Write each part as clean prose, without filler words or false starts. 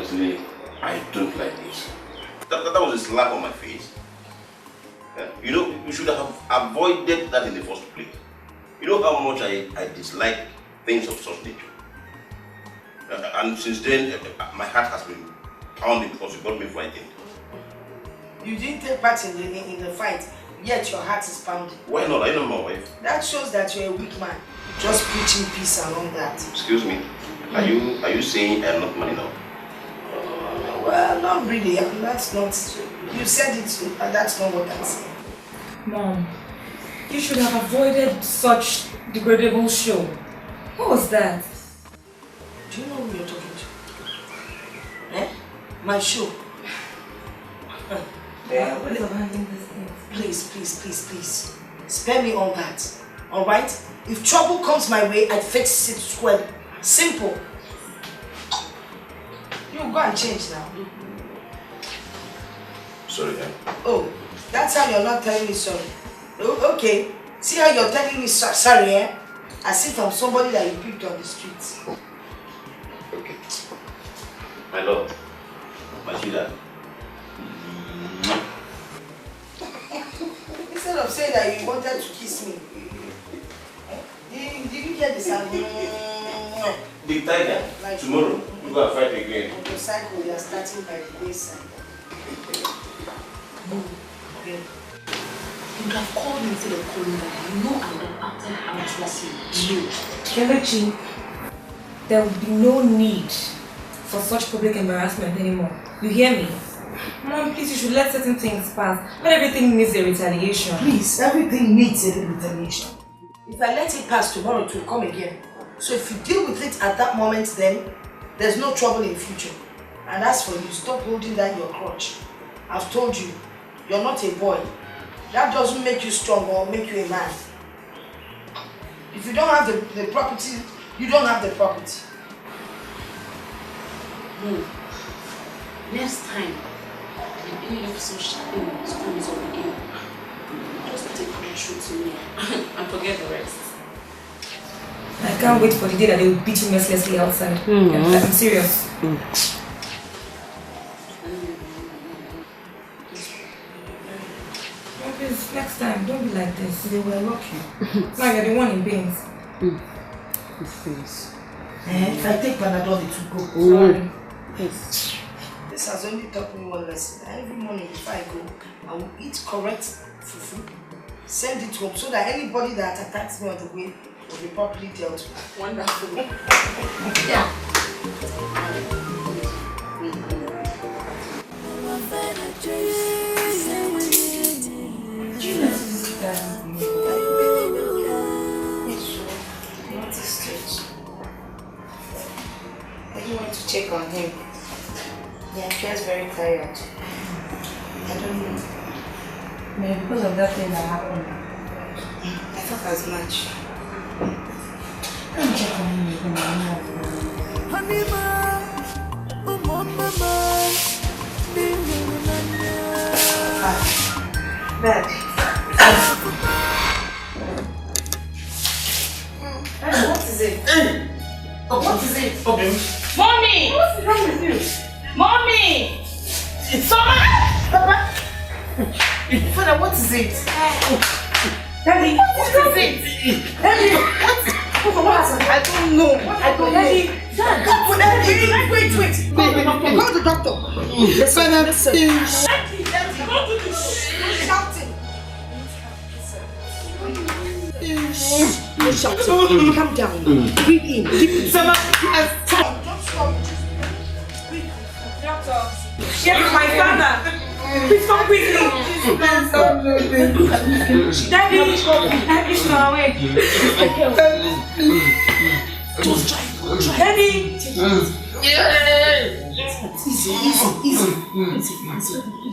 honestly, I don't like this. That was a slap on my face. You know, you should have avoided that in the first place. You know how much I dislike things of such nature. And since then, my heart has been pounding because you got me frightened. You didn't take part in the fight, yet your heart is pounding. Why not? I know my wife. That shows that you're a weak man. Just preaching peace along that. Excuse me. Are you saying I'm not man enough? Well, not really. That's not. You said it, and that's not what I'm saying. Mom, you should have avoided such degradable show. What was that? Do you know who you're talking to? Eh? My show. Yeah, what is handling this thing? Please. Spare me all that. Alright? If trouble comes my way, I fix it squarely. Simple. You go and change now. Sorry, Oh, that's how you're not telling me sorry. Oh, okay. See how you're telling me sorry, eh? As if I'm somebody that you picked on the streets. Okay. My love. My sweetheart. Instead of saying that you wanted to kiss me, did you get the sound? Big tiger. Like tomorrow, we go and fight again. Motorcycle, we are starting by the wayside. Okay. You would have called me instead of calling back. You know I would have acted how I trust you. Kelechi, there will be no need for such public embarrassment anymore. You hear me? Mom, please, you should let certain things pass. Not everything needs a retaliation. Please, everything needs a retaliation. If I let it pass tomorrow, it will come again. So if you deal with it at that moment, then there's no trouble in the future. And as for you, stop holding down your crutch. I've told you, you're not a boy. That doesn't make you strong or make you a man. If you don't have the property, you don't have the property. No. Next time, if any episode comes up again, just take control to me and forget the rest. I can't wait for the day that they will beat you mercilessly outside. I'm serious. Please, next time, don't be like this. They will rock you. Now you're the one in pains. Please. If I take Panadol, it will go. Sorry. Yes. This has only taught me one lesson. Every morning before I go, I will eat correct fufu, send it home so that anybody that attacks me on the way will be properly dealt with. Wonderful. Yeah. I went to check on him. He appears very tired. I don't know. Maybe because of that thing that happened. I thought as much. Let me check on him again. Dad. What is it? What is it? Mommy! What's wrong with you? Mommy! Someone! Papa! Father, what is it? Daddy, what is it? Daddy, what? I don't know. I don't know. Dad, wait. Call the doctor. Listen. Daddy, don't do this. You're shouting. You're shouting. Calm down. Breathe in. Deep in. Don't stop. Breathe. Doctor, get my father. Please come quickly. Daddy, he's not away. Just try. Daddy. Easy.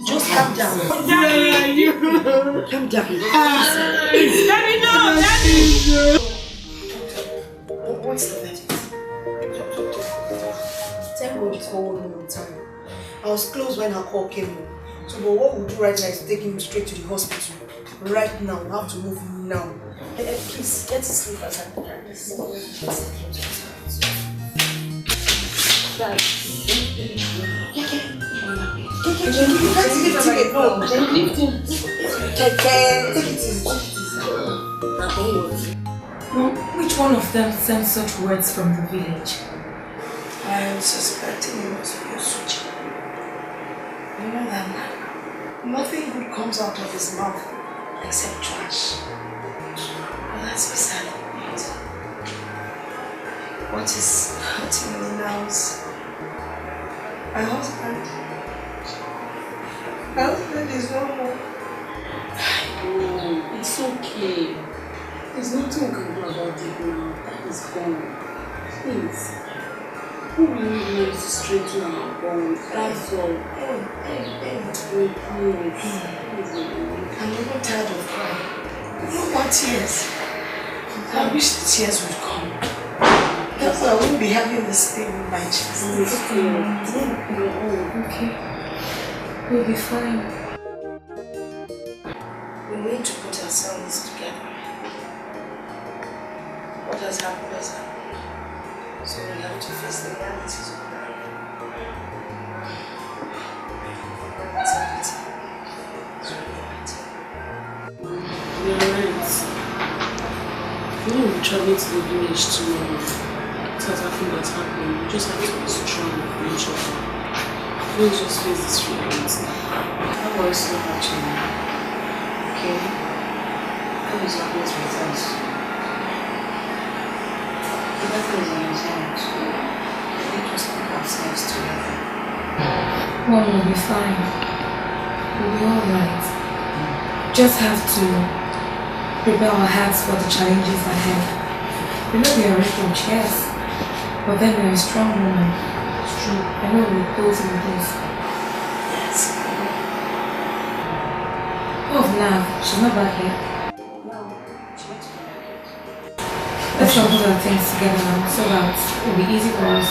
Just calm down. Daddy. Calm down. Daddy, no. Daddy. What's the verdict? Thank God it's all on time. I was close when her call came in. So, but what we'll do right now is take him straight to the hospital. Right now, we have to move him now. Please, get to sleep as I can. Dad, Which one of them sent such words from the village? I am suspecting it must be a switch. You know that man? Nothing good comes out of his mouth except trash. But that's beside the point. What is hurting me now is my husband. My husband is no more. Oh, it's okay. There's nothing we can do about it now. That is gone. Please. Who really knows to straighten our bones? That's all. Please. I'm even tired of crying. No more tears. I wish the tears would come. That's why I wouldn't be having this thing in my chest. Okay. We'll be fine. We need to put ourselves together. What has happened has happened. So we have to face the realities of life. It's a pity. It's really a pity. You're right. We will be traveling to the village tomorrow. It's everything that's happening. We just have to be strong for each other. Let's just face this reality. How was so much in you? Okay? How is your place with us? The better is on his own, so we just put ourselves together. Mom will be fine. We'll be alright. Just have to prepare our hearts for the challenges ahead. We know we are rich, yes, but then we're a strong woman. It's true. I know we'll close in this. Yes, I know. Oh, now, she's not back here. No, she went to the market. Let's all put our things together now so that it will be easy for us.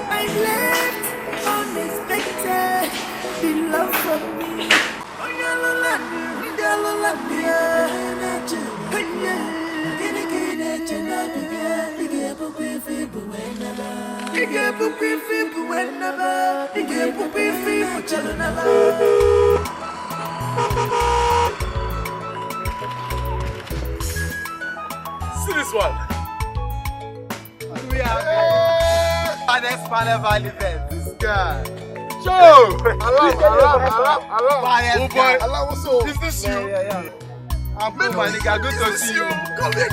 I left unexpected, the love from me. See this one. We are Finest Carnival event. This guy. Joe! Allah. Oh boy. Allah, what's up? Is this you? Yeah. I'm good, my nigga. Good to see you. Come here.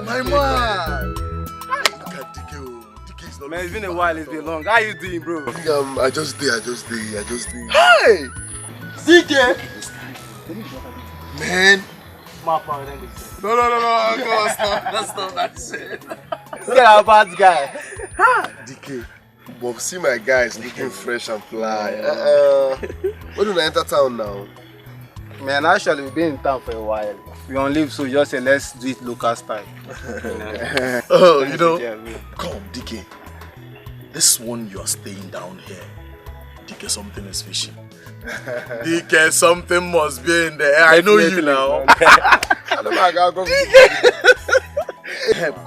My man. Look at Dikeh. Dikeh is not Man, it's been a while. It's been long. How you doing, bro? I just did. Hey! Dikeh! Man. My power, then No. That's not that shit. Say a bad guy. Dikeh. But see my guys looking fresh and fly. When do I enter town now? Man, actually, we've been in town for a while. We on leave, so just say let's do it local style. Oh, you know. Come, Dikeh. This one you are staying down here. Dikeh, something is fishy. Dikeh, something must be in there. I know you now. Dikeh.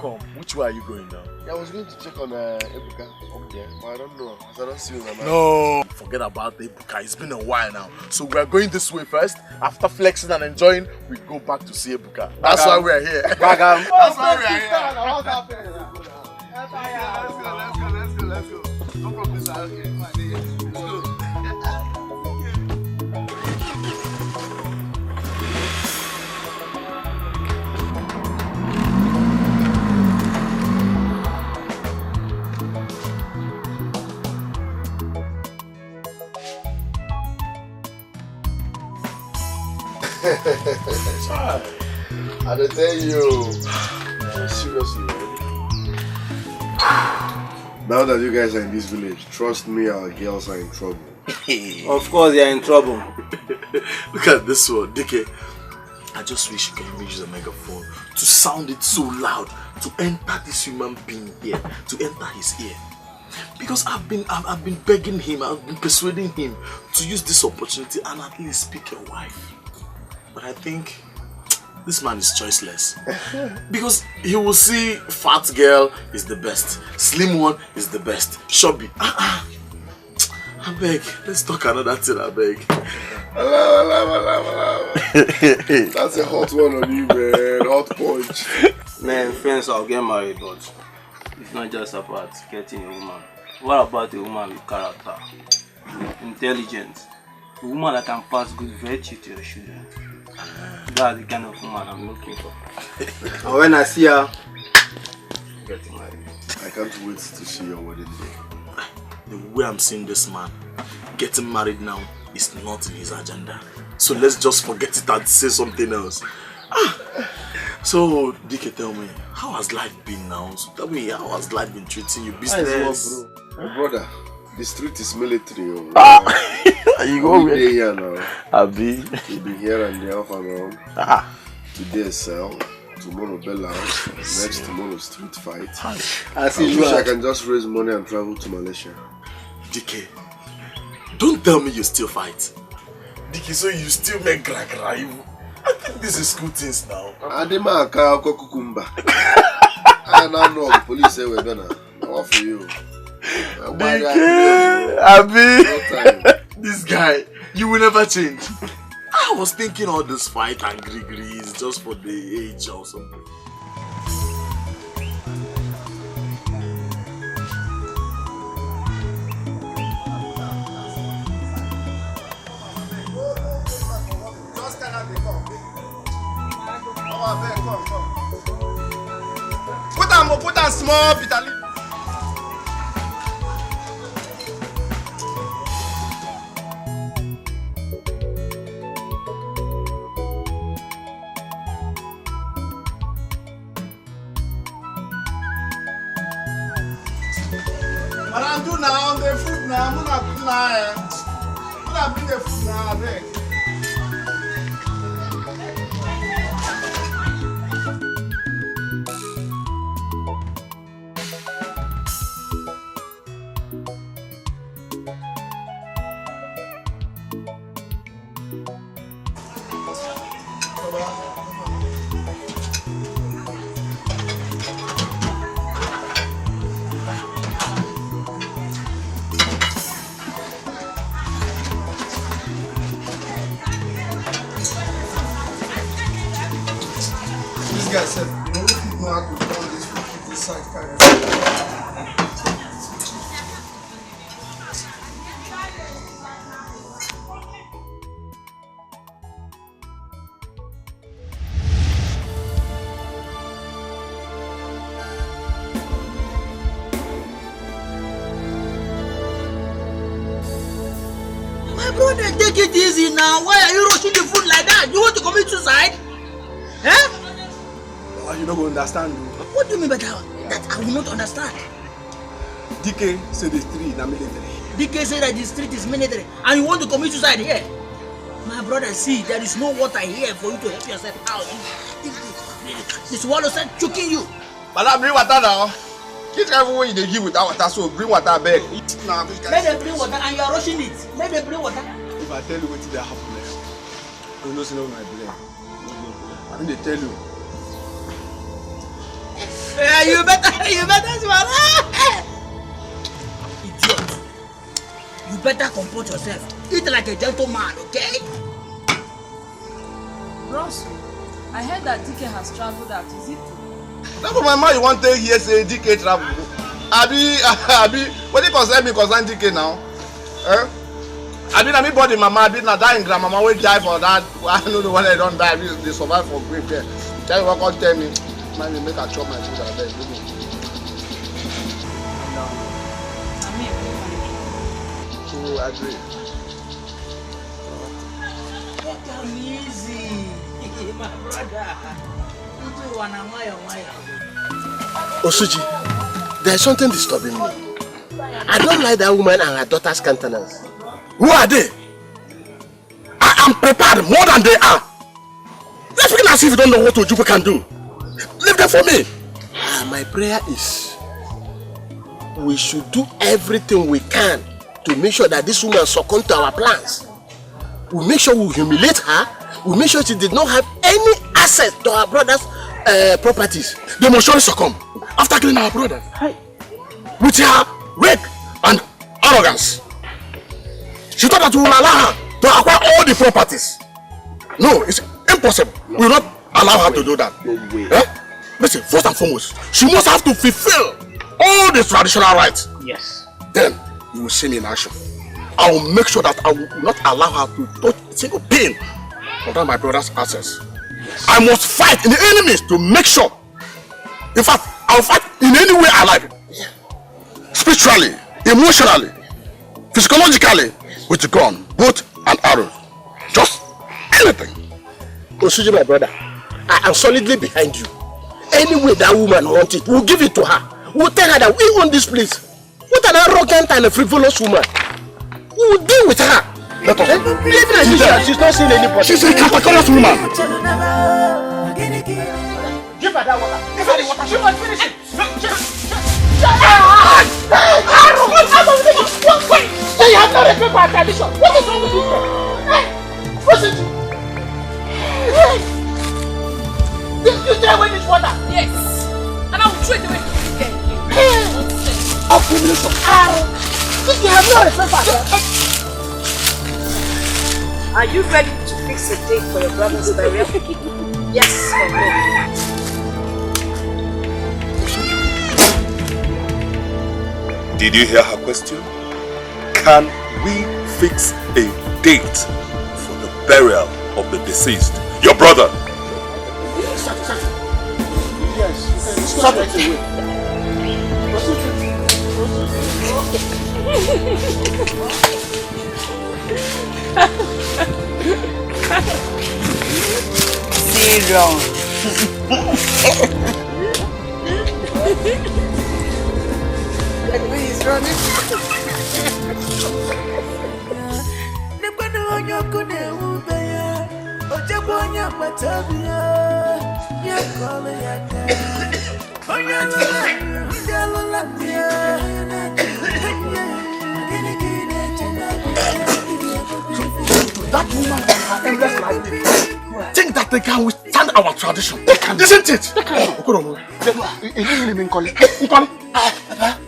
Come, which way are you going now? I was going to check on Ebuka up there, but I don't know. I don't see you. No, forget about Ebuka. It's been a while now. So we are going this way first. After flexing and enjoying, we go back to see Ebuka. That's why we are here. That's why we are here. Let's go. Come from this side. Okay. Let's go. I don't tell you. Seriously, man. Now that you guys are in this village, trust me, our girls are in trouble. Of course, you're in trouble. Look at this one, Dikeh. I just wish you can use a megaphone to sound it so loud to enter this human being here, to enter his ear. Because I've been begging him, I've been persuading him to use this opportunity and at least pick a wife. But I think this man is choiceless. Because he will see fat girl is the best, slim one is the best, chubby. I beg, let's talk another thing, I beg. That's a hot one on you, man. Hot punch. Man, friends, I'll get married, but it's not just about getting a woman. What about a woman with character, intelligence, a woman that can pass good virtue to your children? That's the kind of woman I'm looking for. And when I see her, getting married. I can't wait to see your wedding day. The way I'm seeing this man, getting married now is not in his agenda. So let's just forget it and say something else. So, Dikeh, tell me, how has life been now? So tell me, how has life been treating you? Business? My brother, the street is military. You go here now. Abi. You'll be here and there off and on. Today sell, tomorrow bell out, next tomorrow street fight. I wish I can just raise money and travel to Malaysia. Dikeh, don't tell me you still fight. Dikeh, so you still make gra-gra. I think this is good things now. Adema Akao Kukumba. I now know the police say we're gonna offer you. Dikeh, Abi. This guy, you will never change. I was thinking all this fight and gree is just for the age or something. Put on small bitter leaf. Madam, do now the food now. I'm not good now. I'm not bring the food now, beg. Guy said, you know, people know how to run this food side carry. My brother, take it easy now. Why are you rushing the food like that? You want to commit suicide? Eh? You don't understand. What do you mean by that? That I will not understand. Dikeh said the street is military. Dikeh said that the street is military and you want to commit suicide here? My brother, see, there is no water here for you to help yourself out. The swallow said choking you. Madam, bring water now. Keep everyone they give without water, so bring water back. Now, let them bring water and you are rushing it. Let them bring water. If I tell you what that happened, you know, see my blame. I mean, they tell you. Yeah, you better swallow. Idiot. You better comport yourself. Eat like a gentleman, okay? Bros, I heard that Dikeh has traveled out. Is it true? That's what my man you want to hear say Dikeh travel. Abi, what do you concern me concern Dikeh now? I mean body mama, I na dying grandmama will die for that. I don't know when they don't die, they survive for great care. Tell you what God tell me. Man, they make a chop my food and beg. So I agree. Take it easy, my brother. Osuji, there's something disturbing me. I don't like that woman and her daughter's countenance. Who are they? I am prepared more than they are. Let's begin as if you don't know what Ojubu can do. Leave them for me. My prayer is we should do everything we can to make sure that this woman succumb to our plans. We'll make sure we humiliate her we make sure she did not have any access to our brother's properties. They must surely succumb after killing our brother. With her rape and arrogance. She thought that we will allow her to acquire all the properties. No, it's impossible. We will not allow her to do that. Listen, first and foremost, she must have to fulfill all the traditional rites. Yes. Then you will see me in action. I will make sure that I will not allow her to touch a single pin of my brother's assets. Yes. I must fight in the enemies to make sure. In fact, I will fight in any way I like. Spiritually, emotionally, physiologically, with the gun, both and arrows. Just anything. Osuji, my brother, I am solidly behind you. Any way that woman wants it, we'll give it to her. We'll tell her that we own this place. What an arrogant and a frivolous woman. We will deal with her. Let us. She's not seeing anybody. She's a capitalist woman. Give her that water. Give her the water. She must finish it. Wait! They have no respect for our tradition. What is wrong with this girl? What's it? You throw away this water? Yes. And I will throw it away to you again. Abomination. Since you have no respect for her. Are you ready to fix a date for your brother's burial? Yes or no? Did you hear her question? Can we fix a date for the burial of the deceased? Your brother! Yes, stop it away. He's running. That woman and her endless life think that they can withstand our tradition. They can, isn't it? They can.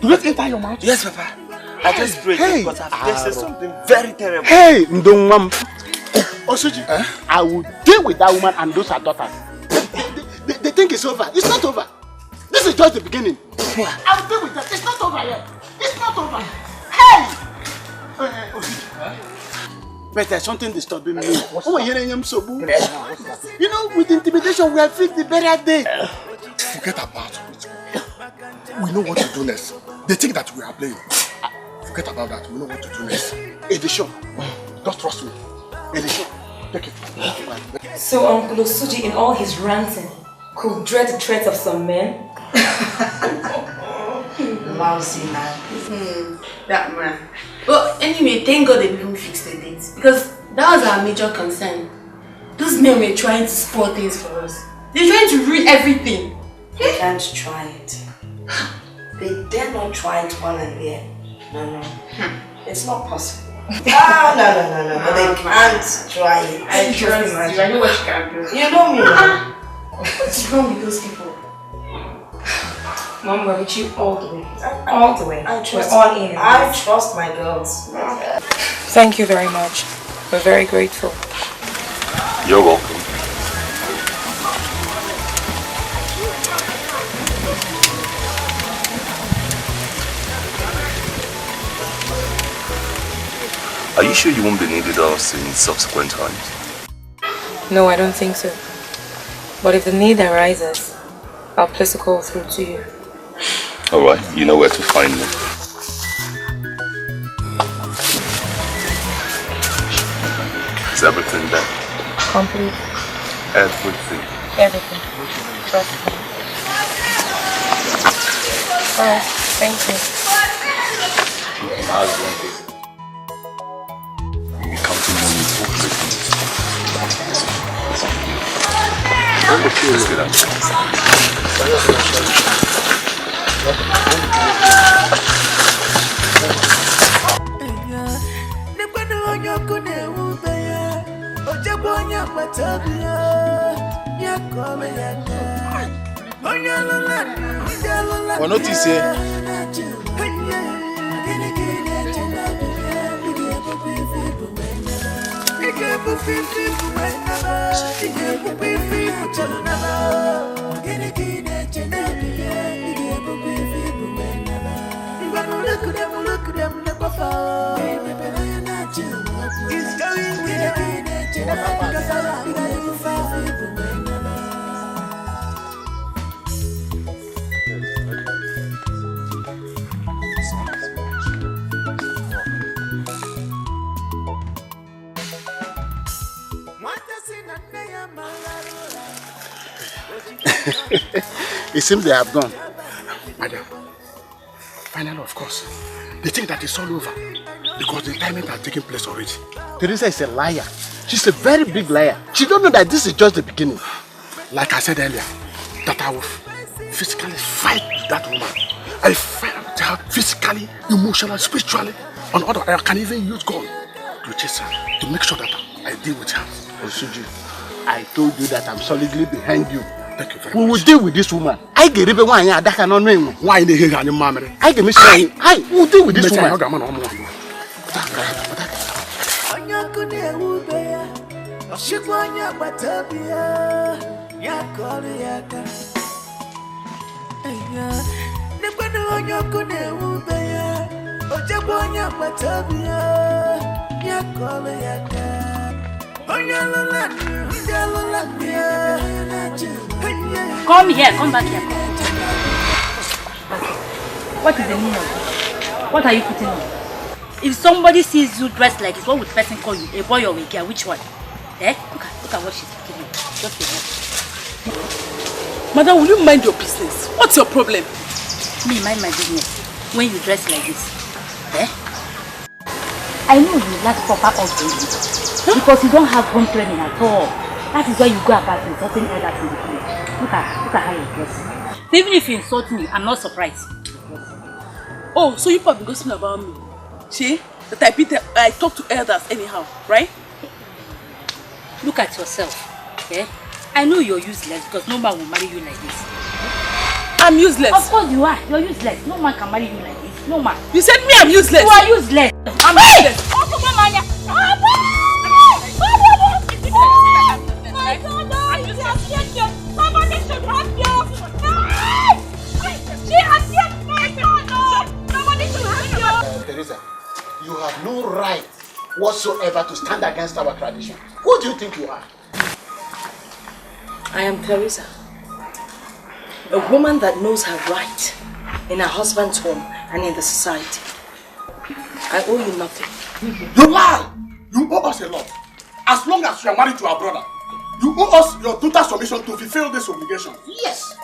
Do you enter your mouth? Yes, Papa. I just prayed because there's something very terrible. Hey, Ndongwam. Osuji, I will deal with that woman and those her daughters. They think it's over. It's not over. This is just the beginning. I will deal with them. It's not over yet. It's not over. Hey! But there's something disturbing me. You know, with intimidation, we have fixed the burial day. Forget about it. We know what to do next. They think that we are playing. Forget about that. We know what to do next. Edition. Just trust me. Edition. Take it. So Uncle Osuji, in all his ranting, could dread the threats of some men? Lousy man. That man. But anyway, thank God they even fixed the dates. Because that was our major concern. Those men were trying to spoil things for us. They're trying to ruin everything. They can't try it. They dare not try it while I'm here. No. It's not possible. No. But they can't try it. I trust you. I know what you can do. You know me. What's wrong with those people? Mom, we're with you all the way. All the way. We're all in. I trust my girls. Thank you very much. We're very grateful. You're welcome. Are you sure you won't be needed us in subsequent times? No, I don't think so. But if the need arises, I'll place a call through to you. Alright, you know where to find me. Is everything there? Complete. Everything. Everything. Trust me. Alright, thank you. You'll be counting on me to let's get out. For notice here. It seems they have gone. Madam, finally, of course, they think that it's all over because the timing has taken place already. Teresa is a liar. She's a very big liar. She don't know that this is just the beginning. Like I said earlier, that I will physically fight with that woman. I fight with her physically, emotionally, spiritually, and other. I can even use God to chase her to make sure that I deal with her. Osuji, I told you that I'm solidly behind you. Thank you very much. We will deal with this woman. I get even one year that cannot know why in the hair and mamma. I can miss her. I will deal with this woman. Come here, come back here. What is the meaning of this? What are you putting on? If somebody sees you dressed like this, what would the person call you? A boy or a girl? Which one? Eh? Look at what she's putting on. Just a minute. Madam, will you mind your business? What's your problem? Me mind my business when you dress like this. Eh? I know you lack proper upbringing because you don't have home training at all. That is why you go about insulting others in the place. Look at how you dress. So even if you insult me, I'm not surprised. Oh, so you have been gossiping about me? See? That I talk to elders anyhow, right? Look at yourself. Okay? I know you're useless because no man will marry you like this. I'm useless. Of course you are. You're useless. No man can marry you like this. No man. You said me I'm useless. You are useless. I'm useless. Somebody should help you. She has yet my son. Somebody should help you. Teresa, you have no right whatsoever to stand against our tradition. Who do you think you are? I am Teresa, a woman that knows her right in her husband's home and in the society. I owe you nothing. You lie! You owe us a lot. As long as you are married to our brother, you owe us your total submission to fulfill this obligation. Yes.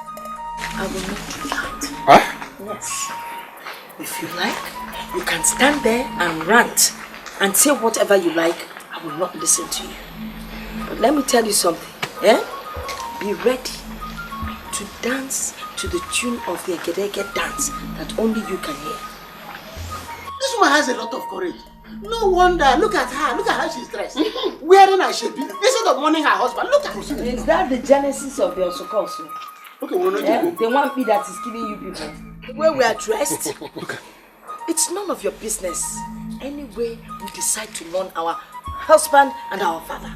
I will not do that. Huh? Yes. If you like, you can stand there and rant and say whatever you like. I will not listen to you. But let me tell you something. Eh? Be ready to dance to the tune of the Egedege dance that only you can hear. This woman has a lot of courage. No wonder. Look at her. Look at how she's dressed. Wearing her shape. Instead of mourning her husband. Look at her. Is that the genesis of your Sokosu? Okay, we're not the one P that is killing you people. Where we are dressed. It's none of your business. Anyway, we decide to mourn our husband and our father.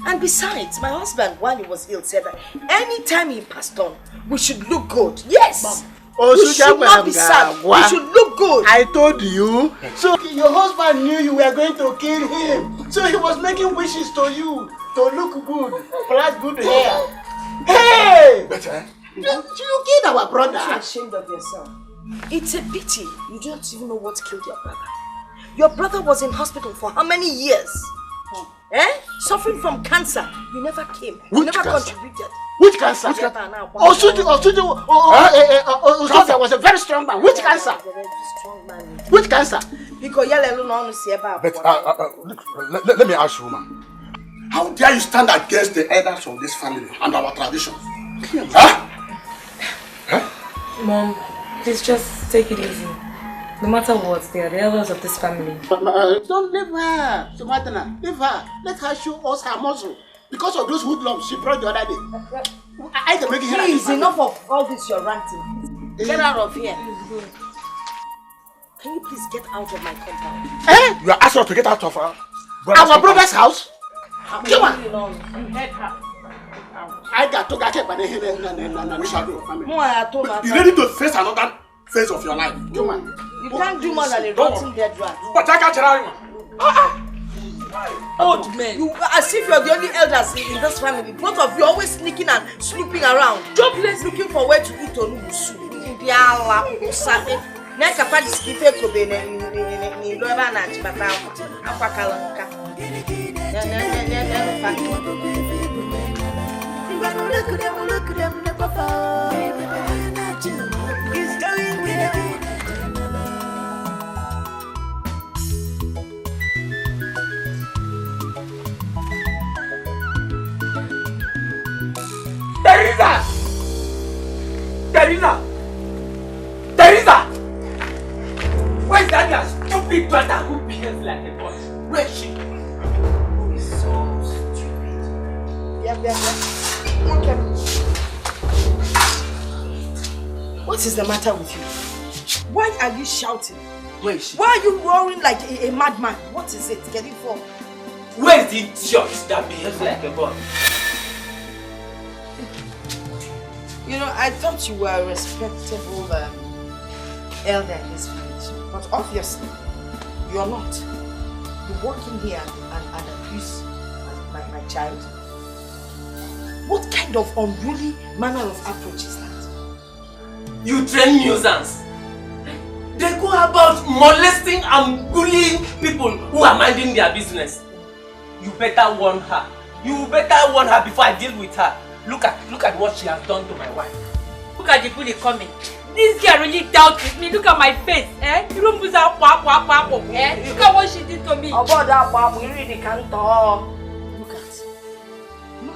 And besides, my husband, while he was ill, said that anytime he passed on, we should look good. Yes! Mom. We should not be sad. We should look good. I told you. So your husband knew you were going to kill him. So he was making wishes to you to look good, plus good hair. Hey! Better. You killed our brother. You're ashamed of yourself. It's a pity. You don't even know what killed your brother. Your brother was in hospital for how many years? Eh? Suffering from cancer. You never came. You never contributed. Which cancer? Osuji was a very strong man. Which cancer? Which cancer? But let me ask you, woman. How dare you stand against the elders of this family and our traditions? Huh? Mom, please just take it easy. No matter what, they are the elders of this family. Don't leave her, Sumatana. Leave her. Let her show us her muscle. Because of those hoodlums she brought the other day. I can make it here. Please, enough of all this you're ranting. Get out of here. Can you please get out of my compound? You are asking us to get out of our brother's house? Come on. You heard her. I got to get by the head and we shall go. You ready to face another phase of your life? Come on. You can't do more than a rotten dead rat. But I can't tell you. Old men. You, as if you're the only elders in this family. Both of you always sneaking and snooping around. Jobless looking for where to eat on soup. Neka pa diskife kobe ni loba na chibata akwa kalanka. Teresa! Where's that your stupid daughter who behaves like a boy? Where is she? Who is so stupid? Yeah. Okay. What is the matter with you? Why are you shouting? Where is she? Why are you roaring like a madman? What is it? Get it from? Where is the idiot that behaves like a boy? You know, I thought you were a respectable elder in this village, but obviously you're not. You walk in here and abuse my child. What kind of unruly manner of approach is that? You train nuisance. They go about molesting and bullying people who are minding their business. You better warn her. You better warn her before I deal with her. Look at what she has done to my wife. Look at the bully coming. This girl really dealt with me. Look at my face. Look at what she did to me. Look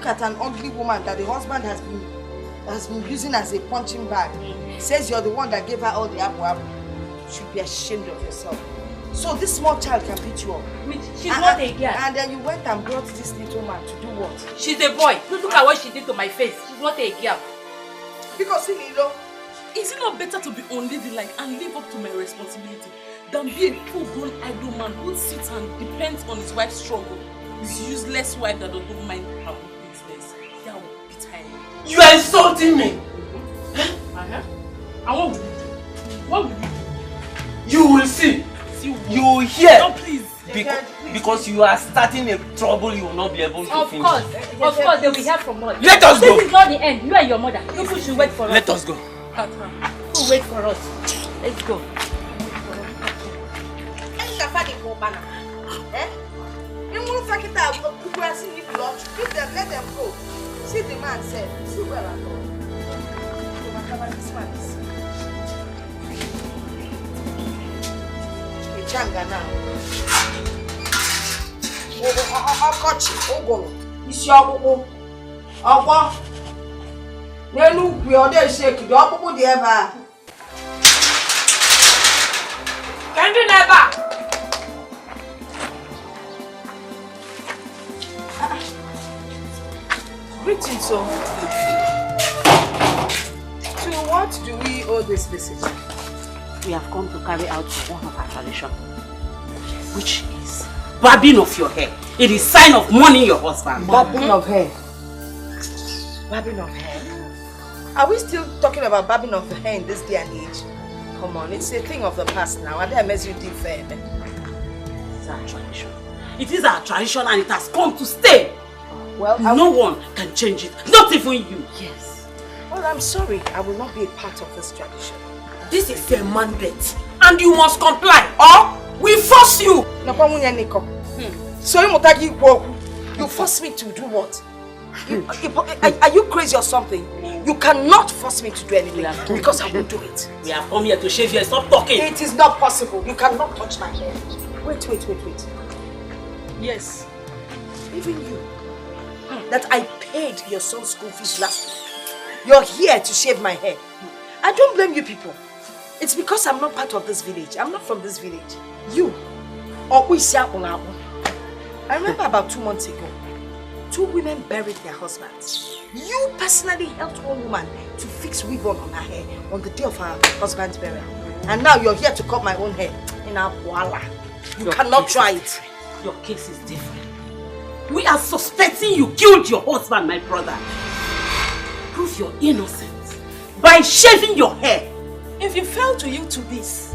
at an ugly woman that the husband has been using as a punching bag. Says you're the one that gave her all the apple. You should be ashamed of yourself. So this small child can beat you up. She's not a girl. And then you went and brought this little man to do what? She's a boy. Look at what she did to my face. She's not a girl. Because Nilo, is it not better to be unladylike and live up to my responsibility than be a full-grown idle man who sits and depends on his wife's struggle? His useless wife that doesn't mind her own business. That will beat her. You are insulting me. And what will you do? What will you do? You will see. You will hear. No, please. Because you are starting a trouble you will not be able to finish. Of course, they will hear from us. Let us go. This is not the end. You and your mother. You should wait for us. Let us go. Who wait for us? Let's go. Let them go. See the man said, see where I go. This man is. Changa now. Okochi, Ogolo. Isi ọkpụkpụ. Ọgbọ. N'elu ukwu ọ dị shake, dị ọkpụkpụ dị ebe a. Kendi n'ebe a. Greetings, so. To what do we owe this visit? We have come to carry out one of our tradition, which is barbing of your hair. It is sign of mourning your husband. Barbing of hair. Barbing of hair. Are we still talking about barbing of hair in this day and age? Come on, it's a thing of the past now. I didn't mess you deep fair. It's our tradition. It is our tradition and it has come to stay. Well, no one can change it. Not even you. Yes. Well, I'm sorry. I will not be a part of this tradition. This is a mandate and you must comply or we force you. So you force me to do what? Are you crazy or something? You cannot force me to do anything because I won't do it. We have come here to shave you. Stop talking. It is not possible. You cannot touch my hair. Wait. Yes. Even you. That I paid your son's school fees last week. You're here to shave my hair. I don't blame you people. It's because I'm not part of this village. I'm not from this village. You. I remember about 2 months ago, 2 women buried their husbands. You personally helped one woman to fix ribbon on her hair on the day of her husband's burial. And now you're here to cut my own hair in our voila. You cannot try it. Your case is different. We are suspecting you killed your husband, my brother. Prove your innocence by shaving your hair. If you fail to yield to this,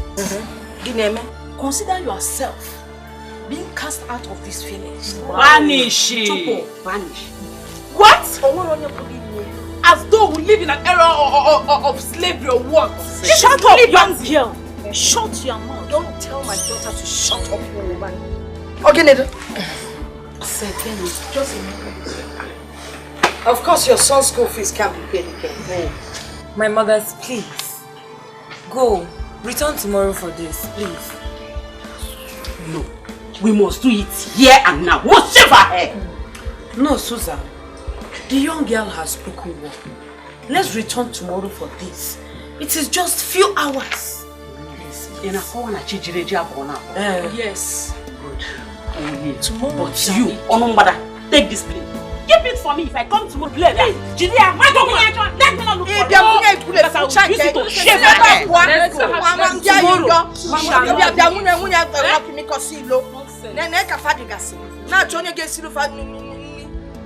consider yourself being cast out of this village. Vanish. Vanish. What? As though we live in an era of slavery or what? Shut up, young girl. Shut your mouth. Don't tell my daughter to shut up, woman. Okay, Nedo. Just of course, your son's school fees can't be paid again. My mothers, please. Go. Return tomorrow for this, please. No. We must do it here and now. We must shave her hair. No, Susan. The young girl has spoken well. Let's return tomorrow for this. It is just few hours. Yes. Good. Tomorrow. But you, Onumbada, take this plate. Keep it for me if I come to play that. Julia, let me not look for you. Because I will use it to shave her hair.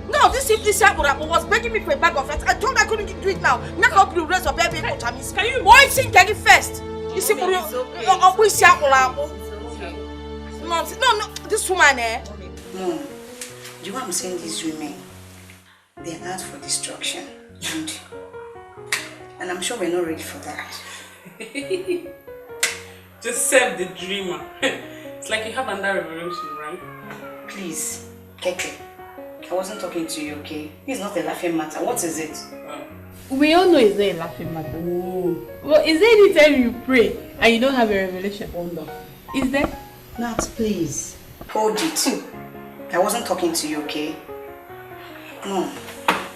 No, this was begging me for a bag of rice. I told her I couldn't do it now. Now I'll do the rest of baby. Can you why sing Kegi first? You see, no, this woman, eh? Mom, do you want to send these women? They're out for destruction. And I'm sure we're not ready for that. Just serve the dreamer. It's like you have under revolution, right? Please, Keke. I wasn't talking to you, okay? It's not a laughing matter. What is it? We all know it's not a laughing matter. Well, is there any time you pray and you don't have a revelation? Is there? Nat, please. Hold it. I wasn't talking to you, okay? No.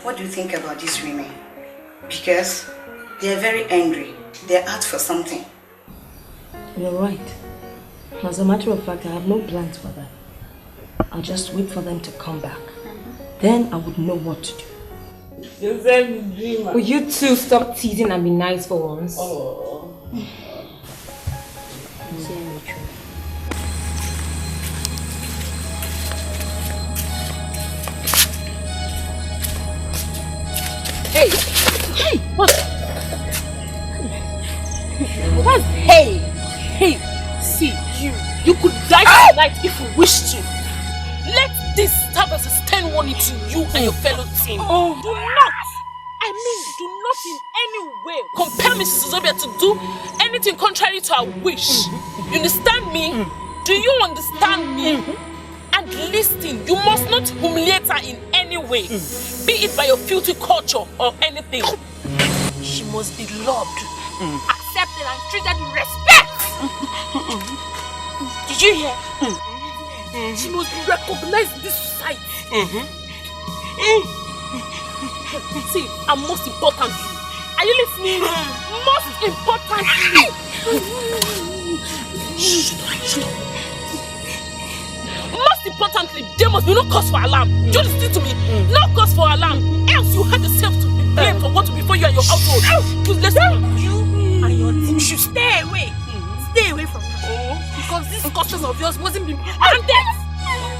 What do you think about these women? Because they are very angry. They're out for something. You're right. As a matter of fact, I have no plans for that. I'll just wait for them to come back. Then I would know what to do. Will you two stop teasing and be nice for once? Oh. Hey! Hey! What? What's hey? Hey! See, you could die tonight if you wish to. Let this serve as a stern warning to you and your fellow team. Do not in any way compel Mrs. Zubby to do anything contrary to her wish. You understand me? Do you understand me? And listen, you must not humiliate her in any way, be it by your filthy culture or anything. She must be loved, accepted and treated with respect. Did you hear? She must be recognized in this society. See, and most importantly, are you listening? Most importantly, most importantly, there must be no cause for alarm. Do you listen to me? No cause for alarm. Else you have yourself to be blamed for what will befall you and your household. You listen. You and your team should stay away. Stay away from her. Because this caution of yours wasn't being handed.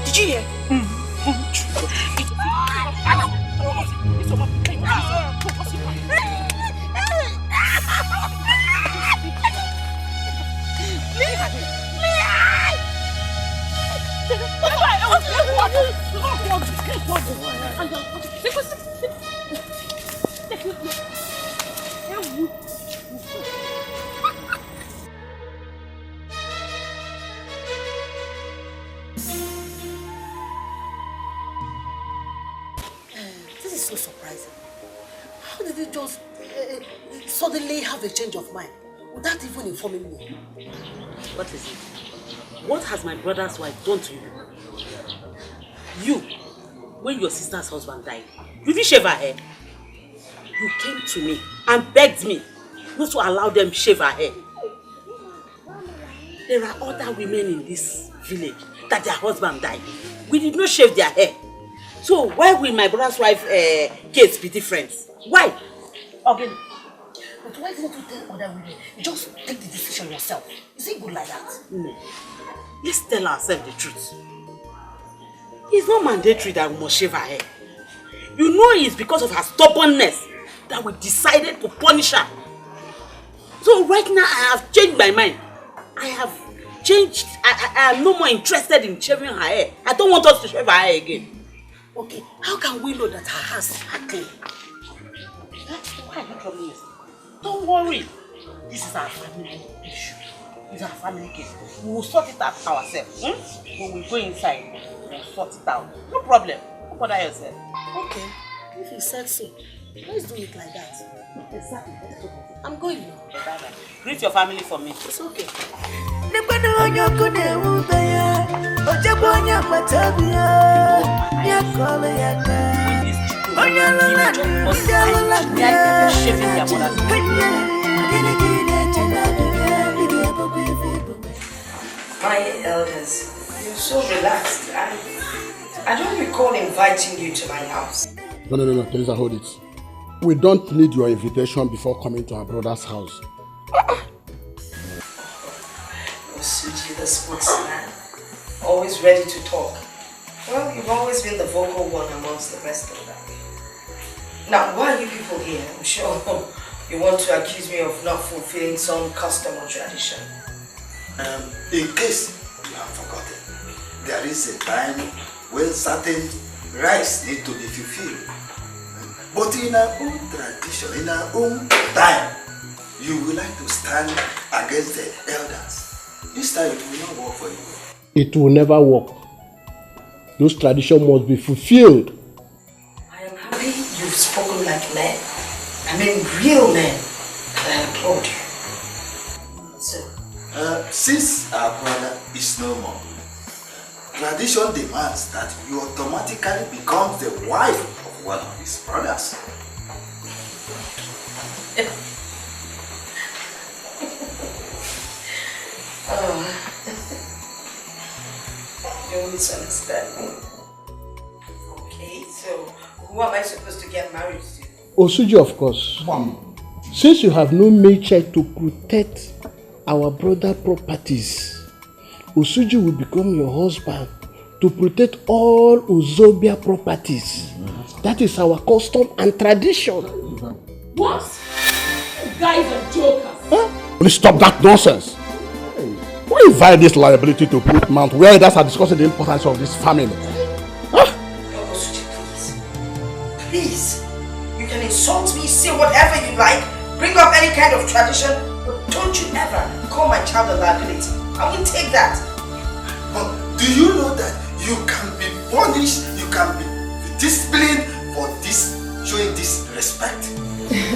Did you hear? This is so surprising. How did you just suddenly have a change of mind without even informing me? What is it? What has my brother's wife done to you? You, when your sister's husband died, you didn't shave her hair. You came to me and begged me not to allow them shave her hair. There are other women in this village that their husband died. We did not shave their hair. So why will my brother's wife case be different? Why? Okay. But why didn't you tell other women? You just take the decision yourself. Is it good like that? Let's tell ourselves the truth. It's not mandatory that we must shave her hair. You know it's because of her stubbornness that we decided to punish her. So right now I have changed my mind. I have changed. I am no more interested in shaving her hair. I don't want us to shave her hair again. Okay, how can we know that her hands are clean? Why are you troubling yourself? Don't worry. This is our family issue. It's our family case. We will sort it out ourselves. When we go inside, we'll sort it out. No problem. Don't bother yourself. Okay, if you said so, let's do it like that. Exactly. I'm going now. Greet your family for me. It's okay. My elders, you're so relaxed. I don't recall inviting you to my house. No, Teresa, hold it. We don't need your invitation before coming to our brother's house. Suji, the sportsman, always ready to talk. Well, you've always been the vocal one amongst the rest of them. Now, why are you people here? I'm sure you want to accuse me of not fulfilling some custom or tradition. In case you have forgotten, there is a time when certain rites need to be fulfilled. But in our own tradition, in our own time, you will like to stand against the elders. This time it will not work for you. It will never work. Those traditions must be fulfilled. I am happy you've spoken like men. I mean real men. I applaud you. So, since our brother is no more, tradition demands that you automatically become the wife of one of his brothers. You misunderstand me. Okay, so who am I supposed to get married to? Osuji, of course. Since you have no nature to protect our brother properties, Osuji will become your husband to protect all Uzobia properties. That is our custom and tradition. What? You guys are jokers. Please stop that nonsense. Why invite this liability to put Mount where others are discussing the importance of this family? Osuji, please. You can insult me, say whatever you like, bring up any kind of tradition, but don't you ever call my child a liability. I won't take that. But do you know that you can be punished, you can be disciplined for this, showing this respect?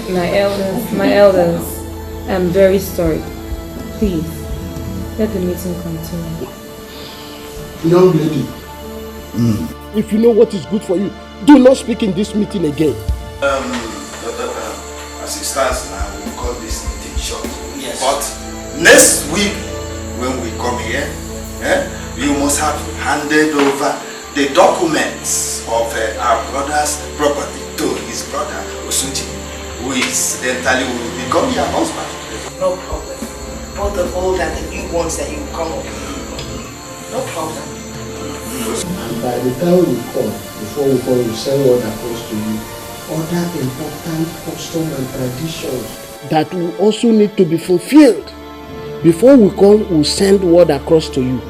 My elders, I'm very sorry. Please, let the meeting continue. Young lady, if you know what is good for you, do not speak in this meeting again. As it stands now, we call this meeting short. Yes. But next week, when we come here, you must have handed over the documents of our brother's property to his brother Osuji, who incidentally will become your husband. No problem. Both the old and the new ones that you will come up with. No problem. And by the time we come, before we come, we send word across to you other important customs and traditions that will also need to be fulfilled. Before we come, we'll send word across to you.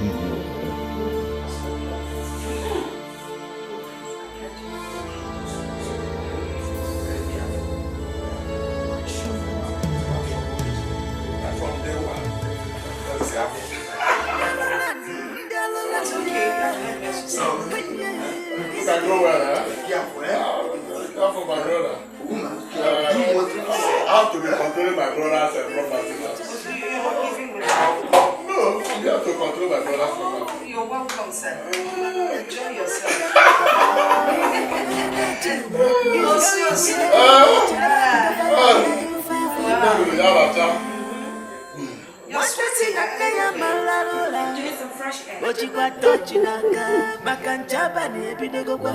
fresh air.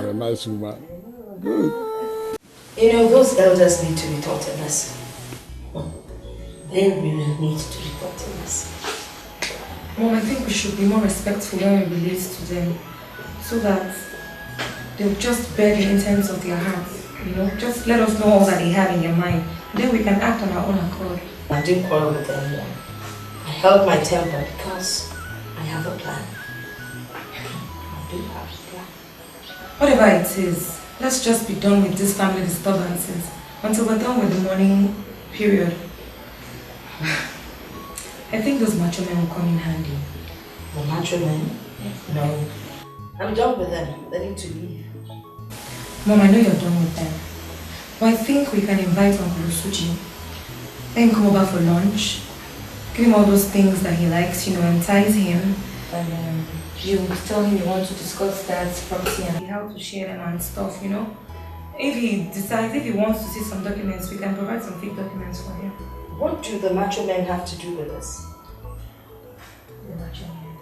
You're a nice woman. Good. You know, those elders need to be taught a lesson. They really need to be taught a lesson. Mom, I think we should be more respectful when we relate to them, so that they'll just bear the intents of their hearts. You know, just let us know all that they have in their mind. Then we can act on our own accord. I didn't quarrel with anyone. I held my temper because I have a plan. I do have a plan. Whatever it is, let's just be done with these family disturbances until we're done with the mourning period. I think those macho men will come in handy. The macho men? No. I'm done with them. They need to leave. Mom, I know you're done with them. But I think we can invite Uncle Usuji. Let him come over for lunch. Give him all those things that he likes, you know, entice him. And you tell him you want to discuss that property and how to share them and stuff, you know. If he decides, if he wants to see some documents, we can provide some fake documents for him. What do the macho men have to do with this? The macho men.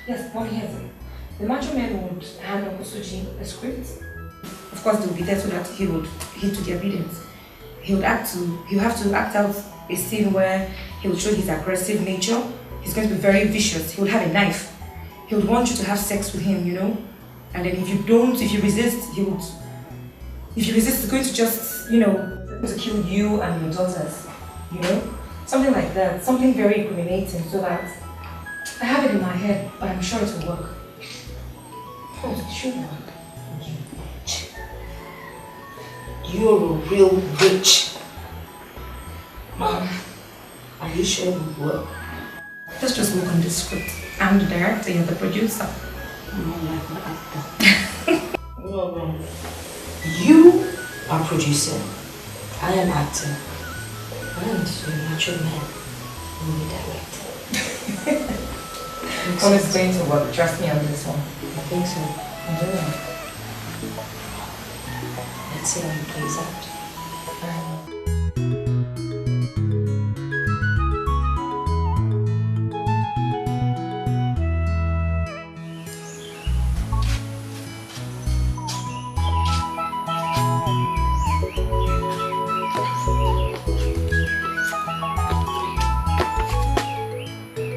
Yes, Mom, here's it. The macho men would hand Uncle Suji a script. Of course, they will be there so that he would heed to the obedience. He would have to act out a scene where he would show his aggressive nature. He's going to be very vicious. He would have a knife. He would want you to have sex with him, you know. And then if you resist, he's going to just, you know, to kill you and your daughters, you know. Something like that. Something very incriminating, so that I have it in my head, but I'm sure it will work. Oh, it should work. You're a real witch. Mom, are you sure it will work? Let's just work on this script. I'm the director, you're the producer. No. You are producer. I am actor. And the macho man will be director. Well, it's going to work. Trust me on this one. I think so. Yeah. Let's see how it plays out.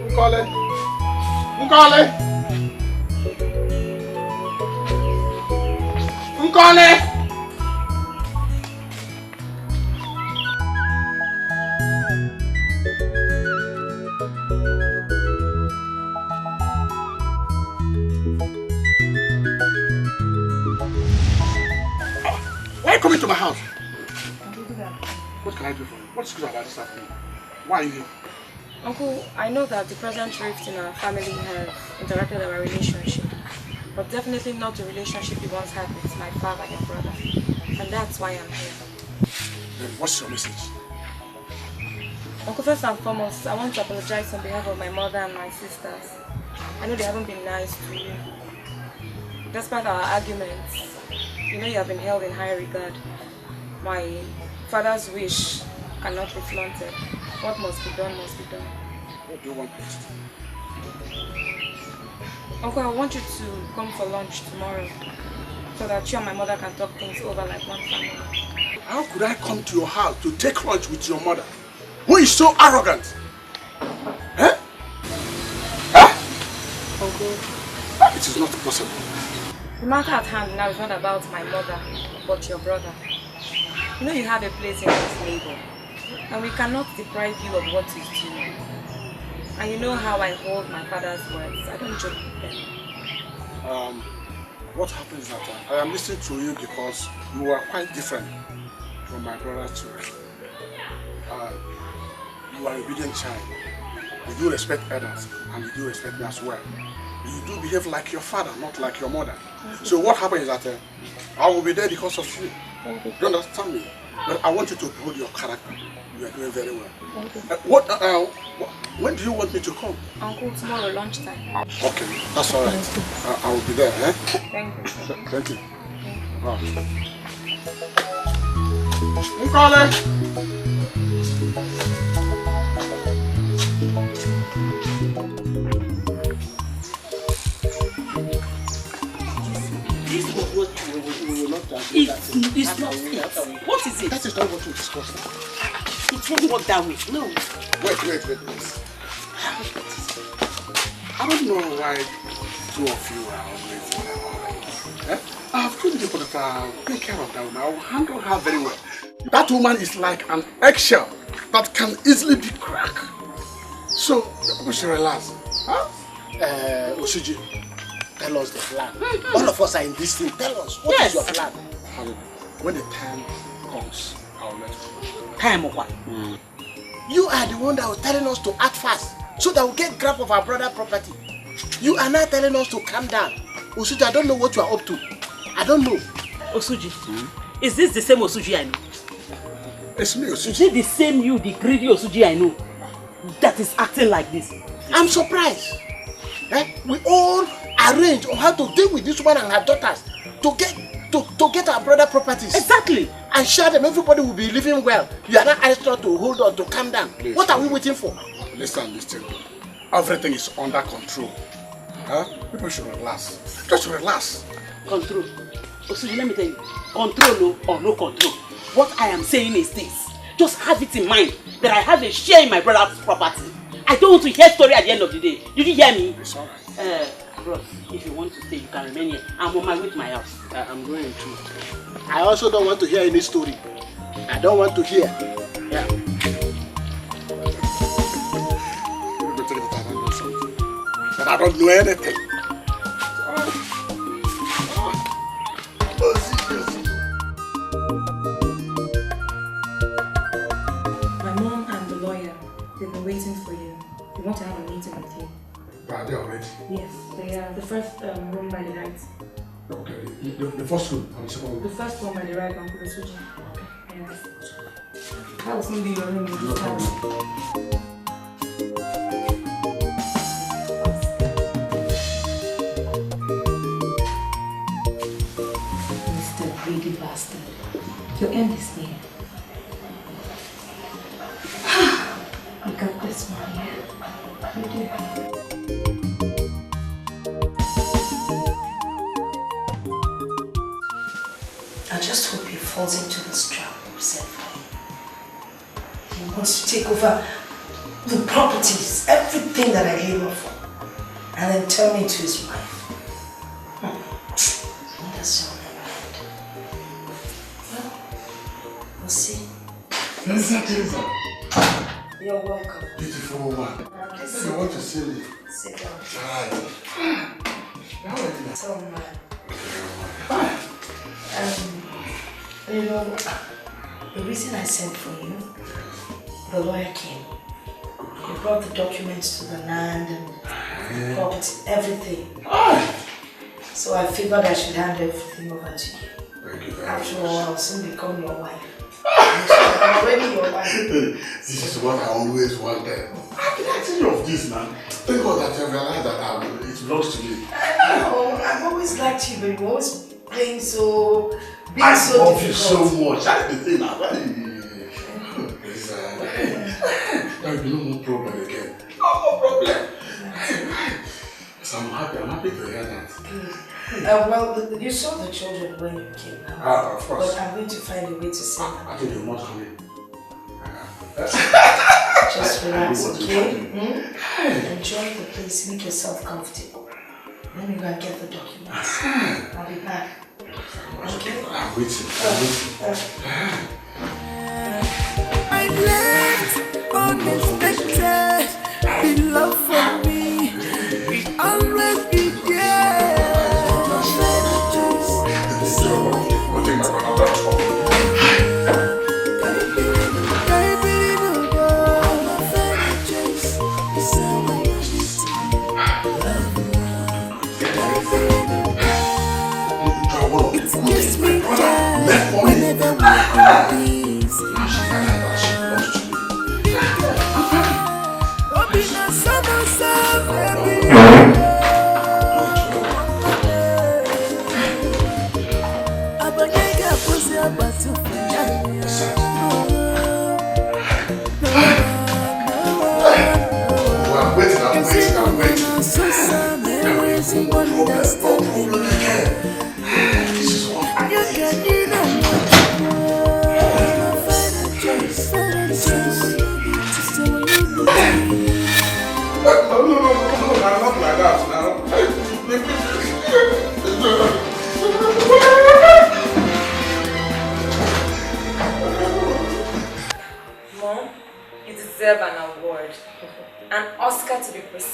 Nkole! Why are you coming to my house? What can I do for you? What's good about this afternoon? Why are you here? Uncle, I know that the present rift in our family has interrupted our relationship, but definitely not the relationship you once had with my father and your brother. And that's why I'm here. Then what's your message? Uncle, first and foremost, I want to apologize on behalf of my mother and my sisters. I know they haven't been nice to you. Despite our arguments, you know you have been held in high regard. My father's wish cannot be flaunted. What must be done must be done. What do you want me to do? Uncle, I want you to come for lunch tomorrow so that you and my mother can talk things over like one family. How could I come to your house to take lunch with your mother, who is so arrogant? Eh? Huh? Uncle, it is not possible. the matter at hand now is not about my mother, but your brother. You know you have a place in this neighbor, and we cannot deprive you of what is due. And you know how I hold my father's words. I don't joke with them. What happens is that I am listening to you because you are quite different from my brother too. You are an obedient child. You do respect others, and you do respect me as well. You do behave like your father, not like your mother. So what happens is that I will be there because of you. You understand me? But I want you to hold your character. You are doing very well. When do you want me to come? Uncle, tomorrow lunchtime. Okay, that's all right. I will be there. Eh? Thank you. Thank you. Nkole! It's not it. What is it? That is not what we discussed. It won't work that way. No. Wait. I don't know why two of you are always I've told you that I'll take care of that woman. I'll handle her very well. That woman is like an eggshell that can easily be cracked. So, we should relax. Huh? Osuji, tell us the plan. All of us are in this thing. Tell us, what is your plan? When the time comes, I'll let you know. Time of what? You are the one that was telling us to act fast so that we'll get grab of our brother property. You are now telling us to calm down. Osuji, I don't know what you are up to. I don't know. Osuji, is this the same Osuji I know? It's me, Osuji. Is it the same you, the greedy Osuji I know, that is acting like this? I'm surprised. We all arrange on how to deal with this woman and her daughters to get our brother properties. Exactly. And share them. Everybody will be living well. You are not asked to hold on, to calm down. Listen. What are we waiting for? Listen. Everything is under control. People should relax. Just relax. Control. Osuji, let me tell you. Control or no control. What I am saying is this. Just have it in mind that I have a share in my brother's property. I don't want to hear story at the end of the day. Did you hear me? It's alright. Bros, if you want to stay, you can remain here. I'm on my way to my house. I'm going to. I also don't want to hear any story. I don't want to hear. Yeah. But I don't know anything. My mom and the lawyer, they've been waiting for you. They want to have a meeting with you. Are they already? Yes, they are. The first room by the right. Okay, the first room or the second room? The first one by the right, Uncle Osuji. Okay. Yes. That was going to be your room this time. Mr. Greedy Bastard. Your end is near. You got this one, yeah? You do. I just hope he falls into this trap we set for him. He wants to take over the properties, everything that I labor for, and then turn me into his wife. That's so well, we'll see. Teresa. You're welcome. Beautiful woman. You want to see me? Sit down. So, man. You know, the reason I sent for you, the lawyer came. He brought the documents to the land and property, everything. So I figured I should hand everything over to you. Thank you very After all, I'll soon become your wife. I'm already your wife. This is what I always wanted. I've been asking you of this, man. Thank God that you realized that it belongs to me. I know. I've always liked you, but you're always playing so... I love you so much. That's the thing. There will be no more problem again. No more problem. So I'm happy to hear that. Well, you saw the children when you came now. Of course. But I'm going to find a way to send them. I think you're not coming. Just relax, okay? Enjoy the place, make yourself comfortable. Let me go and get the documents. I'll be back. Okay? I'm waiting. I left unexpected. The love for me will always be there. Kiss me down whenever we're on these. I'm waiting.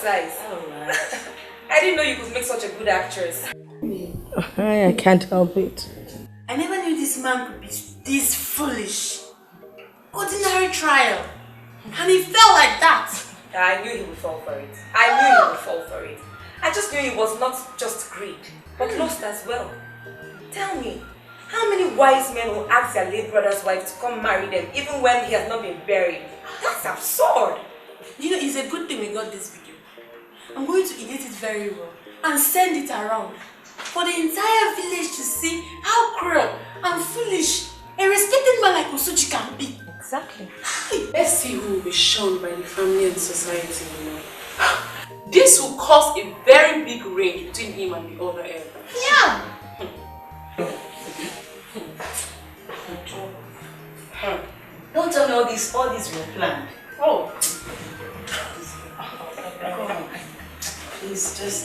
exercise. Oh, I didn't know you could make such a good actress. I can't help it. I never knew this man could be this foolish. Ordinary trial. And he fell like that. I knew he would fall for it. I just knew it was not just greed, but lust as well. Tell me, how many wise men will ask their late brother's wife to come marry them even when he has not been buried? That's absurd. You know, it's a good thing we got this video. I'm going to edit it very well and send it around for the entire village to see how cruel and foolish a respected man like Osuji can be. Exactly. Let's see who will be shunned by the family and society, you know. This will cause a very big range between him and the other elder. Yeah. Don't tell me all these were planned. Oh. Come on. Please just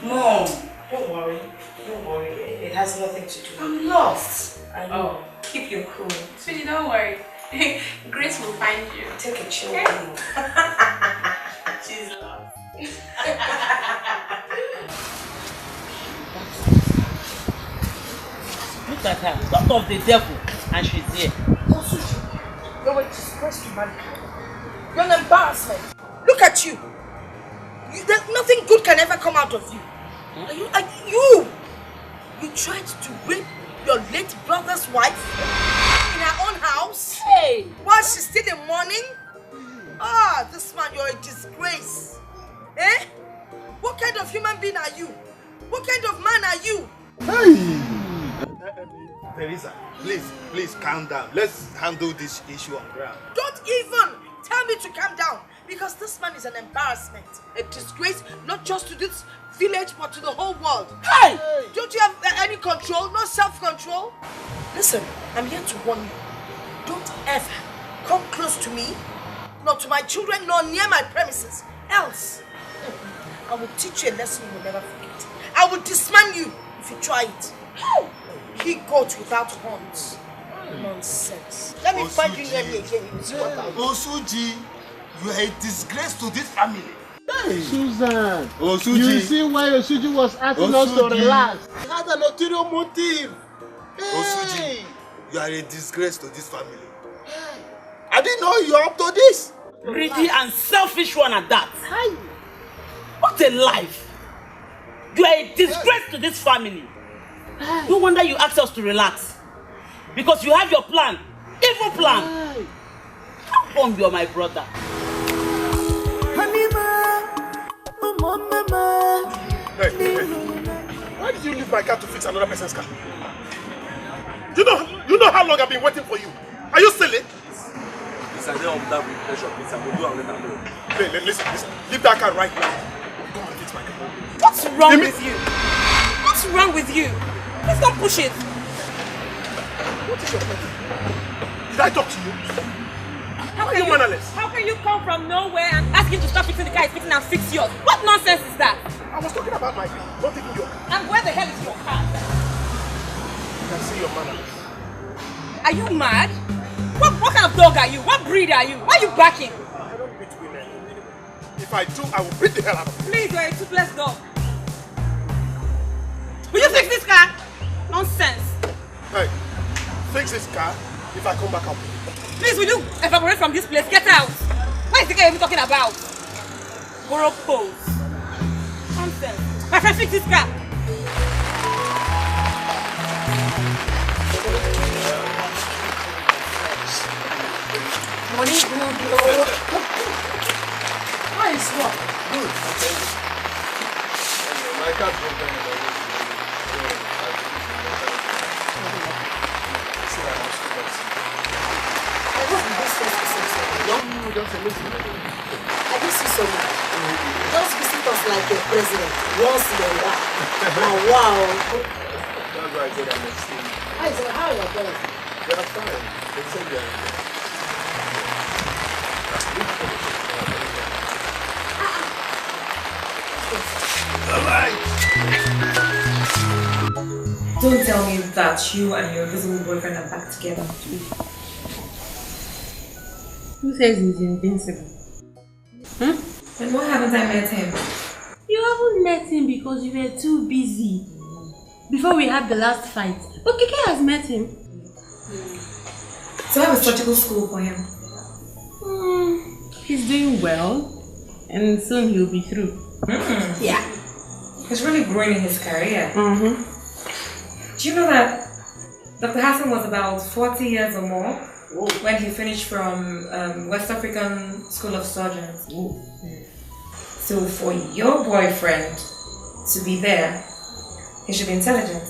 Mom, don't worry. It has nothing to do. I'm lost. I know. Oh. Keep your cool. Sweetie, don't worry. Grace will find you. Take a chill. She's lost. Look at her, daughter of the devil, and she's here. You're a disgrace to mankind. You're an embarrassment. Look at you. There's nothing good can ever come out of you. You tried to rape your late brother's wife in her own house? Hey! While she's still in mourning? Ah, this man, you're a disgrace. Eh? What kind of human being are you? What kind of man are you? Hey! Teresa, please calm down. Let's handle this issue on ground. Don't even tell me to calm down, because this man is an embarrassment, a disgrace, not just to this village but to the whole world. Hey! Don't you have any control? No self-control? Listen, I'm here to warn you. Don't ever come close to me, nor to my children, nor near my premises. Else, I will teach you a lesson you will never forget. I will disman you if you try it. He goat without horns. Nonsense. Let me find you near me again. You will see what I will do. Osuji, you are a disgrace to this family. Hey. Susan, Osuji. You see why Osuji was asking us to relax. He had an ulterior motive. Hey. Osuji, you are a disgrace to this family. I didn't know you are up to this. Greedy and selfish one at that. What a life. You are a disgrace to this family. No wonder you asked us to relax. Because you have your plan. Evil plan. How come you are my brother? Hey. Why did you leave my car to fix another person's car? You know how long I've been waiting for you. Are you silly? It's a day of that with pressure, please. I will do and let her know. Listen. Leave that car right now. Go and fix my car. What's wrong with you? What's wrong with you? Please don't push it. What is your problem? Did I talk to you? How can you come from nowhere and ask him to stop fixing the car he's fixing and fix yours? What nonsense is that? I was talking about my car, not even your car. And where the hell is your car? You can see your manners. Are you mad? What kind of dog are you? What breed are you? Why are you barking? I don't beat women. If I do, I will beat the hell out of you. Please, you're a toothless dog. Will you fix this car? Nonsense. Hey, fix this car. If I come back up. Please, will you evaporate from this place? Get out. What is the guy you're talking about? Borrow pose. Nonsense. My friend, fix this car. Money good. How is what? Good. My car broke down. I just see someone. Just visit us like a president once in a while. Wow. That's why I said I'm next thing. How are your parents? They are fine. They said they are. Don't tell me that you and your invisible boyfriend are back together. Who says he's invincible? And why haven't I met him? You haven't met him because you were too busy before we had the last fight. But Dikeh has met him. So I have a surgical school for him. He's doing well, and soon he'll be through. Yeah. He's really growing in his career. Do you know that Dr. Hassan was about 40 years or more when he finished from West African School of Surgeons? So for your boyfriend to be there, he should be intelligent.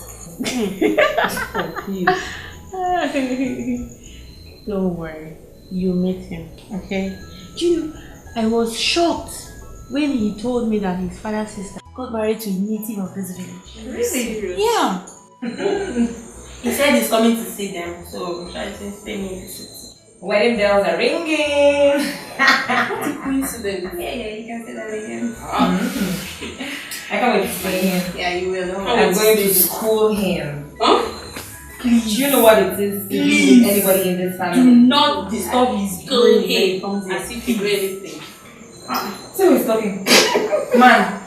Don't worry, you meet him, okay? Do you know, I was shocked when he told me that his father's sister got married to a native of this village. Really? Yeah. He said he's coming to see them, so I think stay me in the city. Wedding bells are ringing. What a coincidence. Yeah, you can say that again. I can't wait to see him. Yeah, you will. I'm going to school him. Please. Do you know what it is to be with anybody in this family? Do not disturb his brain when he comes in. As if he do anything. See who is talking. Man,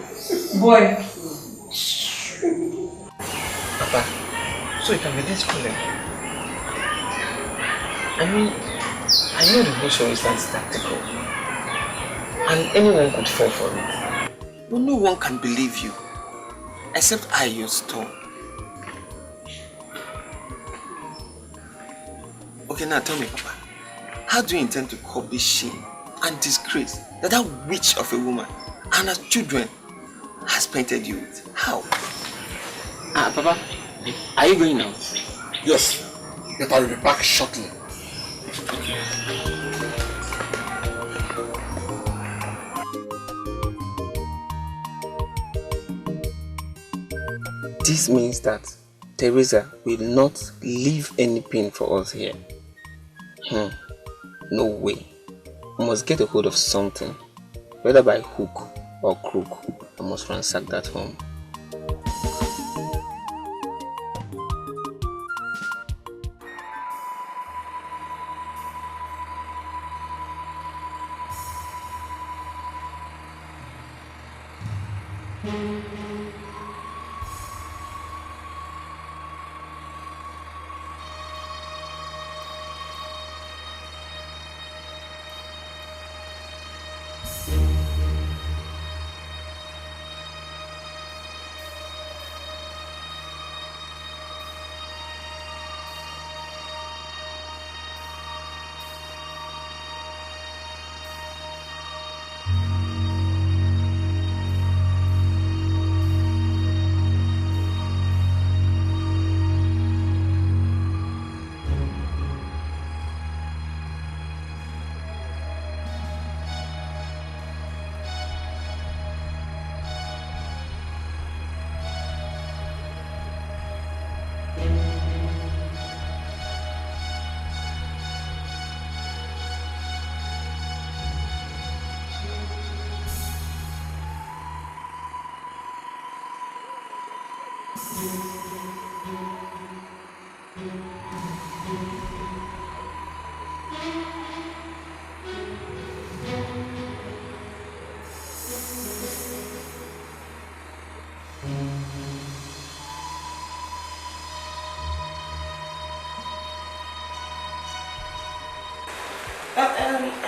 boy. Papa, so you can be this schooling. I mean, I know the whole show is tactical. And anyone could fall for it. But no one can believe you. Except I, your store. Okay, now tell me, Papa. How do you intend to cope this shame and disgrace that witch of a woman and her children has painted you with? How? Papa, are you going now? Yes, but I will be back shortly. This means that Teresa will not leave any pain for us here. No way. I must get a hold of something, whether by hook or crook. I must ransack that home.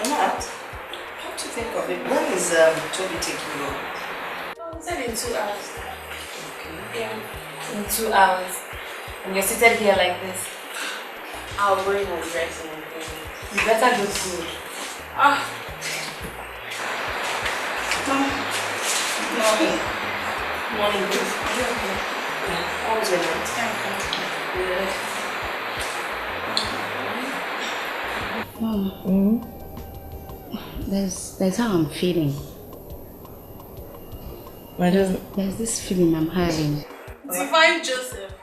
Matt, come to think of it, when is Toby taking you? He said in 2 hours. Okay. Yeah. In 2 hours. And you're seated here like this. I'll go in and dress and everything. You better go to school. Morning. Morning, please. How was your night? That's how I'm feeling. There's this feeling I'm having. Divine Joseph.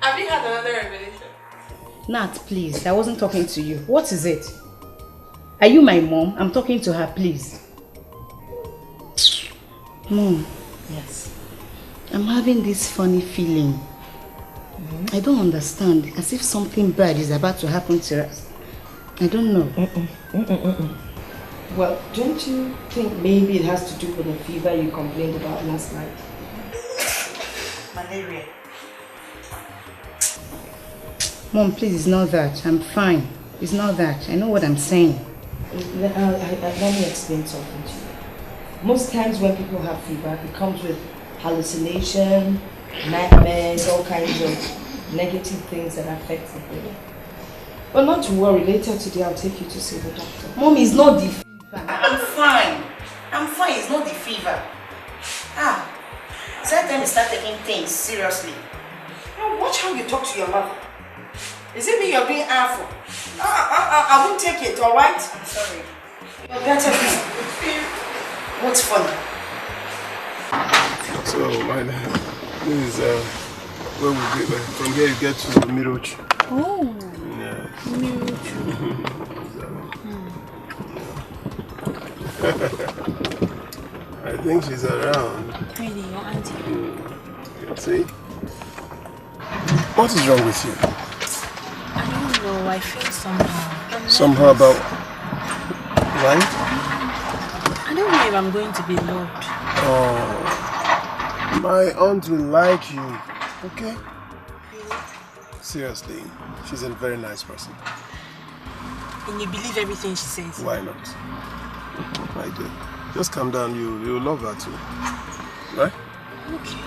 Have you had another revelation? Nat, please. I wasn't talking to you. What is it? Are you my mom? I'm talking to her, please. Mom. Yes. I'm having this funny feeling. I don't understand. As if something bad is about to happen to us. I don't know. Well, don't you think maybe it has to do with the fever you complained about last night? Malaria. Mom, please, it's not that. I'm fine. It's not that. I know what I'm saying. Let me explain something to you. Most times when people have fever, it comes with hallucination, nightmares, all kinds of negative things that affect the brain. But not to worry, later today I'll take you to see the doctor. Mom, it's not the fever. I'm fine. I'm fine. It's not the fever. It's that time you start taking things seriously. Now watch how you talk to your mother. Is it me you're being awful? I won't take it, alright? I'm sorry. You're better What's funny? So, my this is where we get from here you get to Miroch. Oh. Yeah. Miroch. I think she's around. Really, your auntie? See? What is wrong with you? I don't know, I feel somehow. Somehow about... Right? I don't know if I'm going to be loved. Oh, my aunt will like you, okay? Seriously, she's a very nice person. And you believe everything she says? Why not? I do. Just calm down, you'll love her too. Right? Okay.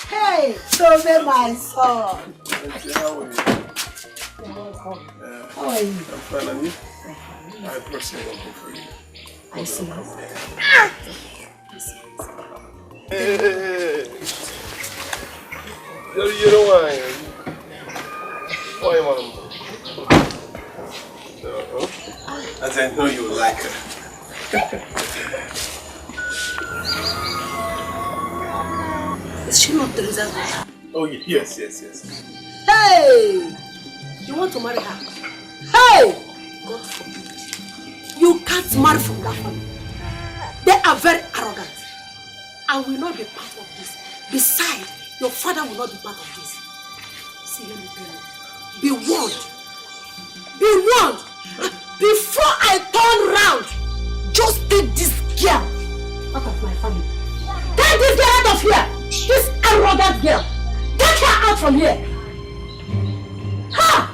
Hey, Zubby, my son. How are you? How are you? I'm fine, and you? I brought something for you. I see. Hey. You know why? Why am I? As I know you like her. Is she not Teresa? Oh, yes. Hey! You want to marry her? Hey! God forbid. You can't marry from that family. They are very arrogant. I will not be part of this. Besides, your father will not be part of this. See, let me tell you. Be warned. Be warned. Before I turn round, just take this girl out of my family. Take this girl out of here. This arrogant girl. Take her out from here. Ha!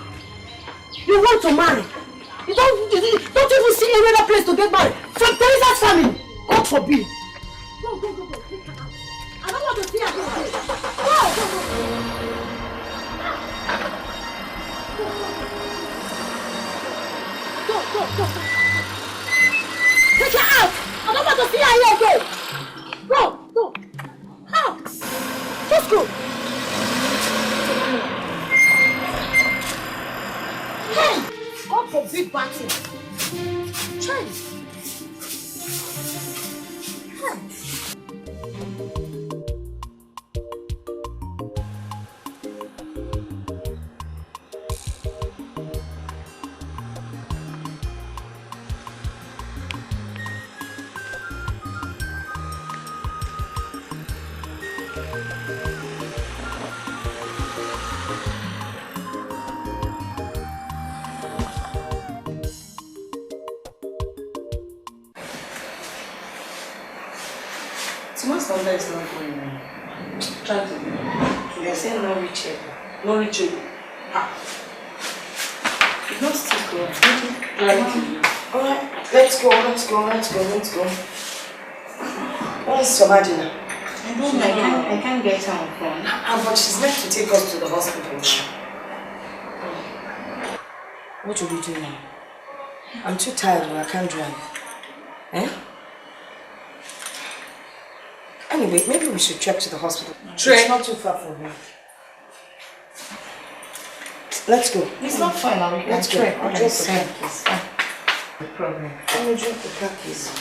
You want to marry? You don't even see any other place to get married. From Teresa's family. God forbid. Go. Take her out. I don't want to see her again. Go. Go. Take her out. I don't want to see her here again. Go. How? Just go. Hey! God forbid bad things. Change. Most of is not going on. Try to be. They say not reachable. Not reachable. It's not still going. Alright, let's go. Where's Somadina? I can't get her on phone. But she's meant to take us to the hospital now. What will we do now? I'm too tired, I can't drive. Eh? Anyway, maybe we should trek to the hospital. It's not too far from here. Let's go. It's not far now. Let's go. I'll drop the car keys. No problem. Let me drop the car keys.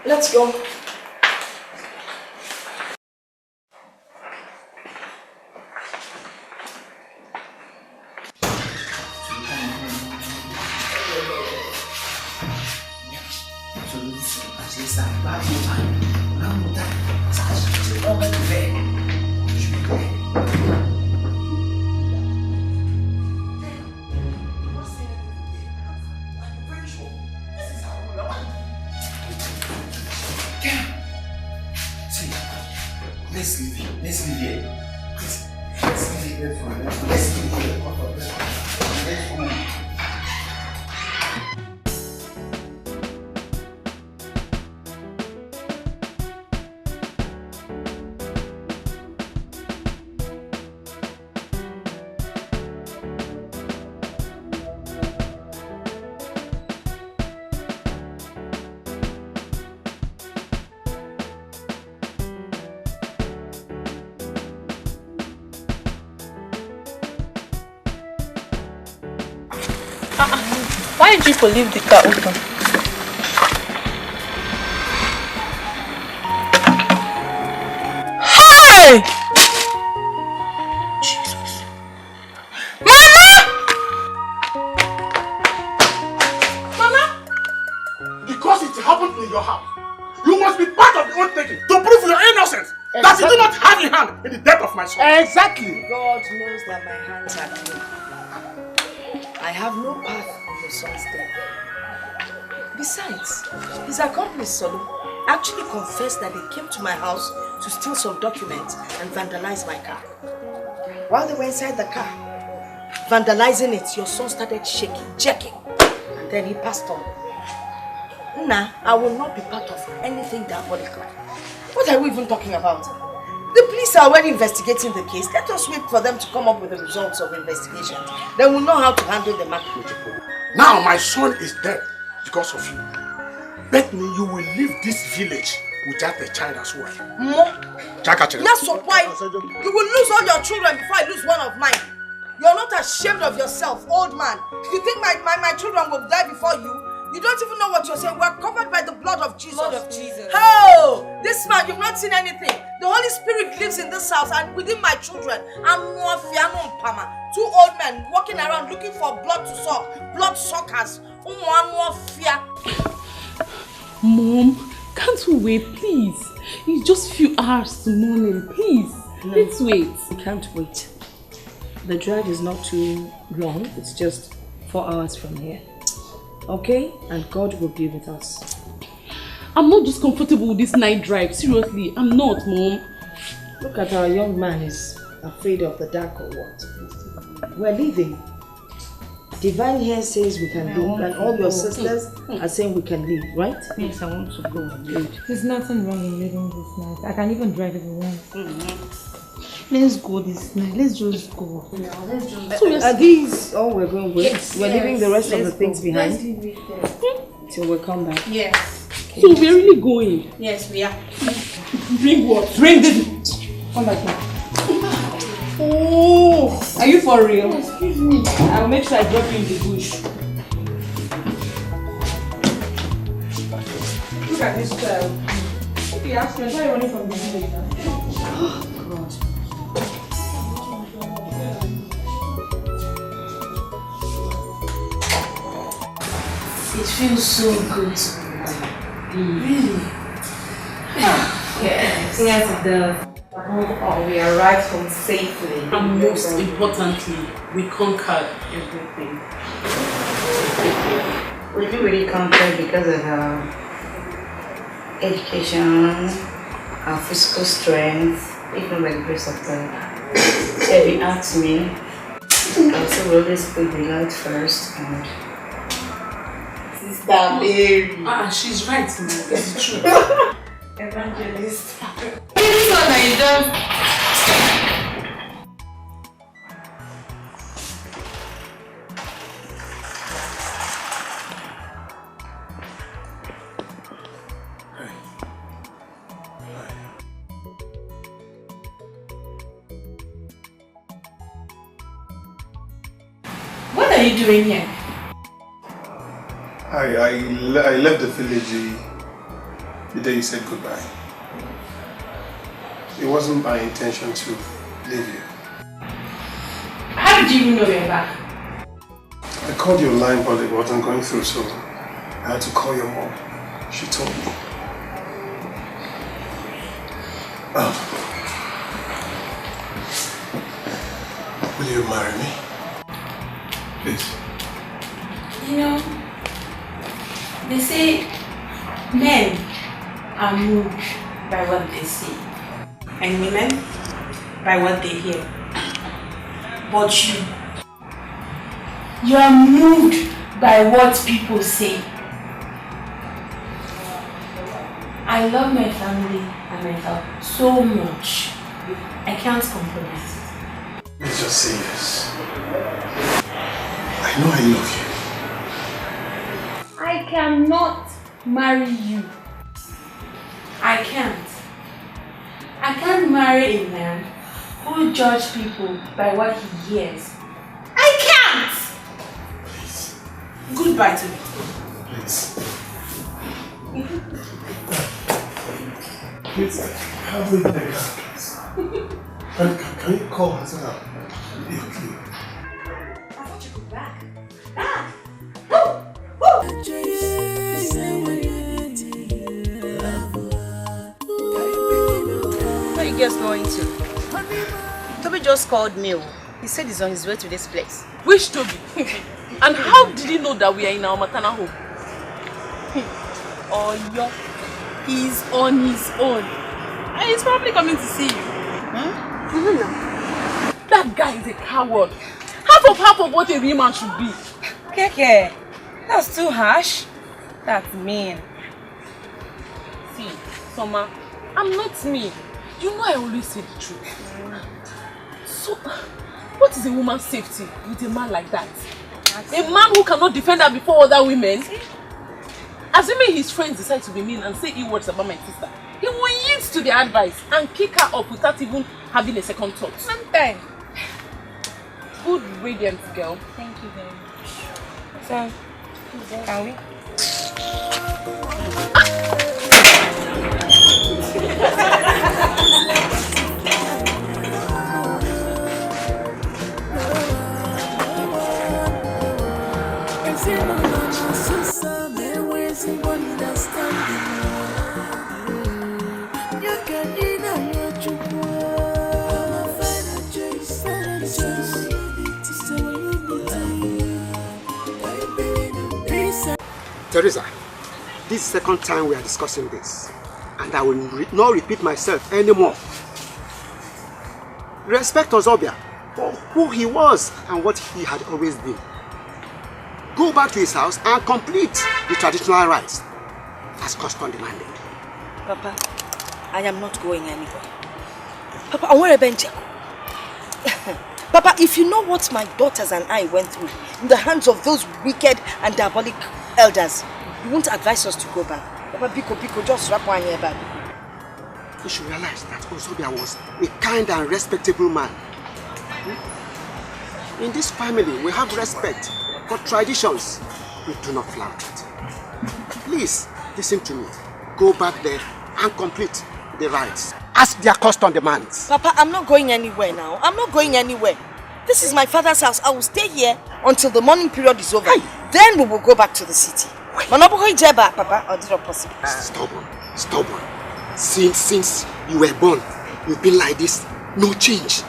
Let's go. Why did people leave the car open? Hey! Jesus. Mama! Because it happened in your house, you must be part of the undertaking to prove your innocence. Exactly. That you do not have a hand in the death of my son. Exactly. God knows that my hands are clean. I have no part in your son's death. Besides, his accomplice Solo actually confessed that they came to my house to steal some documents and vandalize my car. While they were inside the car, vandalizing it, your son started shaking, jerking, and then he passed on. Nah, I will not be part of anything diabolical. What are we even talking about? The police are already investigating the case. Let us wait for them to come up with the results of the investigation. Then we'll know how to handle the matter. Now my son is dead because of you. Bet me you will leave this village without a child as well. That's why you will lose all your children before I lose one of mine. You're not ashamed of yourself, old man. You think my children will die before you? You don't even know what you're saying. We're covered by the blood of Jesus. Blood of Jesus. Oh, this man, you've not seen anything. The Holy Spirit lives in this house and within my children. I'm two old men walking around looking for blood to suck. Blood suckers. Mom, can't we wait, please? It's just a few hours to morning, please. No, let's wait. We can't wait. The drive is not too long. It's just 4 hours from here. Okay? And God will be with us. I'm not just comfortable with this night drive. Seriously, I'm not, Mom. Look at our young man is afraid of the dark or what? We're leaving. Divine here says we can go, and all your sisters are saying we can leave, right? Yes, I want to go. Good. There's nothing wrong in leaving this night. I can even drive if you want. Let's go this night. Let's just go. Yeah, let's just go. Are these all we're going with? Yes, we're leaving the rest of the things behind. Let's leave it there. Till we come back. Yes. Okay. So we're really going? Yes, we are. Bring what? Bring this. Come back here. Oh, are you for real? Excuse me. I'll make sure I drop you in the bush. Look at this child. Okay, ask me, why are you running from the village now? Oh, God. It feels so good to be back. Really? Yes. Yes, it does. Oh, we arrived home safely. And most importantly, we conquered everything. We didn't really conquer because of our education, our physical strength, even by the grace of God. If you ask me, also we always put the Lord first and Sister Mary. She's right, man. It's true. Evangelist. This one I just. What are you doing here? I left the village the day you said goodbye. It wasn't my intention to leave you. How did you even know you were back? I called your line, but it wasn't going through, so I had to call your mom. She told me. Will you marry me? Please. You know, they say men are moved by what they see and women by what they hear. But you are moved by what people say. I love my family and my health so much. I can't compromise. Please just say yes. I know I love you. I cannot marry you. I can't. I can't marry a man who judges people by what he hears. I can't! Please. Goodbye to me. Please. Please, have a day, please. Can you call her so that you're clear? I thought you could back. Back! Where are you guys going to? Toby just called me. He said he's on his way to this place. Which Toby? And how did he know that we are in our maternal home? Oh, yeah. He's on his own. And he's probably coming to see you. That guy is a coward. Half of what a real man should be. Dikeh, that's too harsh. That's mean. See, Soma, I'm not mean. You know I always say the truth. So, what is a woman's safety with a man like that? A man who cannot defend her before other women? Assuming his friends decide to be mean and say ill words about my sister, he will yield to their advice and kick her up without even having a second thought. Sometimes. Good radiant girl. Thank you very much. So, can we? Teresa, this is the second time we are discussing this, and I will not repeat myself anymore. Respect Ozobia for who he was and what he had always been. Go back to his house and complete the traditional rites as custom demanded. Papa, I am not going anywhere. Papa, I want to bench. Papa, if you know what my daughters and I went through in the hands of those wicked and diabolic elders, you won't advise us to go back. Papa, Biko, just wrap one year back. You should realize that Ozobia was a kind and respectable man. In this family, we have respect for traditions. We do not flout it. Please, listen to me. Go back there and complete the rites as their custom demands. Papa, I'm not going anywhere now. I'm not going anywhere. This is my father's house. I will stay here until the mourning period is over. Then we will go back to the city. Papa, or did it possible? Stubborn. Since you were born, You've been like this, no change.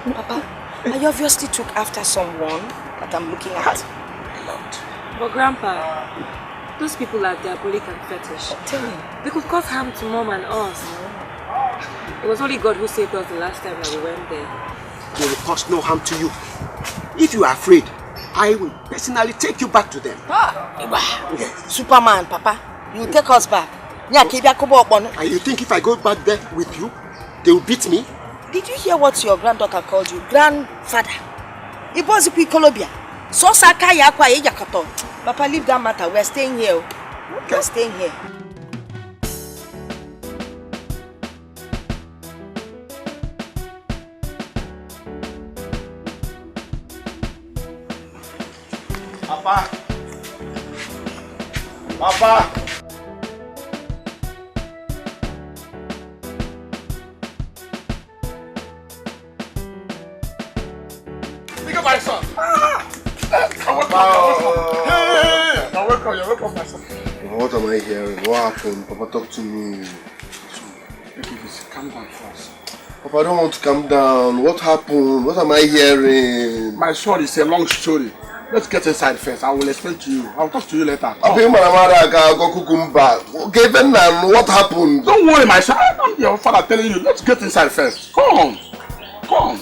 Papa, I obviously took after someone that I'm looking at. But Grandpa, those people are diabolic and fetish. Tell me. They could cause harm to Mom and us. It was only God who saved us the last time that we went there. They will cause no harm to you. If you are afraid, I will personally take you back to them. Yes. Superman, Papa, you take us back. And you think if I go back there with you, they will beat me? Did you hear what your granddaughter called you? Grandfather. It was Colombia. So Sakaya kwa Yakato. Papa, leave that matter. We're staying here. We're staying here. Papa. Papa. Pick up my son. You're welcome, my son. What am I hearing? What happened? Papa, talk to me. Calm down first. Papa, I don't want to calm down. What happened? What am I hearing? My son, it's a long story. Let's get inside first. I will explain to you. I'll talk to you later. Okay, then what happened? Don't worry, my son. I'm your father telling you. Let's get inside first. Come on. Come on.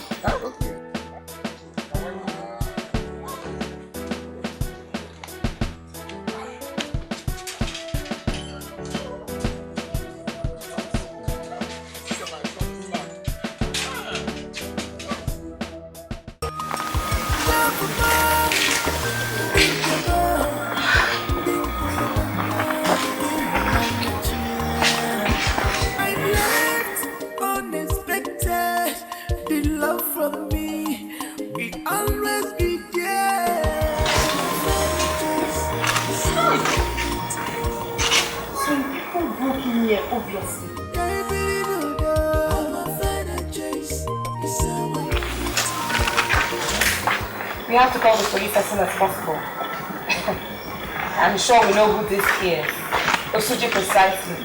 We have to call the police as soon as possible. I'm sure we know who this is. Osuji precisely.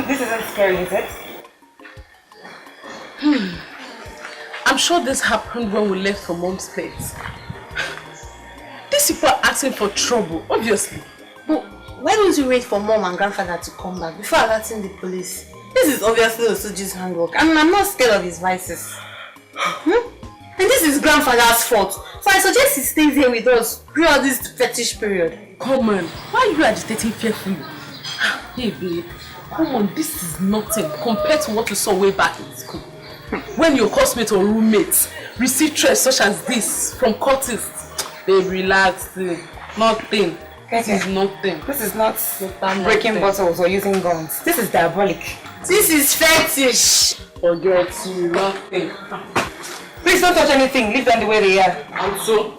This isn't scary, is it? I'm sure this happened when we left for Mom's place. These people are asking for trouble, obviously. But why don't you wait for Mom and Grandfather to come back before alerting the police? This is obviously Osuji's handwork, and I'm not scared of his vices. And this is Grandfather's fault. So I suggest he stays here with us throughout this fetish period. Come on, why are you agitating fearfully? Hey babe, come on, this is nothing compared to what we saw way back in school. When your classmates or roommates receive threats such as this from cultists, they relax, nothing. This is nothing. This is not breaking bottles or using guns. This is diabolic. This is fetish. Forget you, nothing. Please don't touch anything. Leave them the way they are. And so,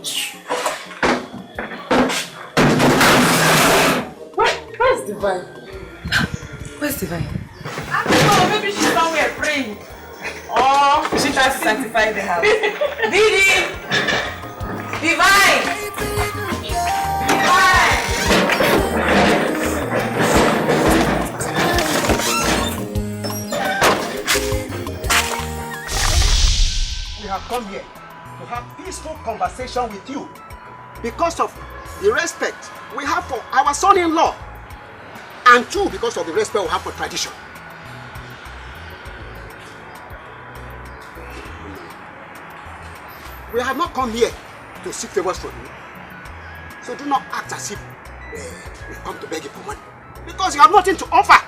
where's Divine? Where's Divine? I don't know. Maybe she's somewhere praying. Oh, she tries to sanctify the house. Didi! Divine! Divine! We have come here to have peaceful conversation with you because of the respect we have for our son-in-law, and two, because of the respect we have for tradition. We have not come here to seek favors from you, so do not act as if we come to beg you for money, because you have nothing to offer.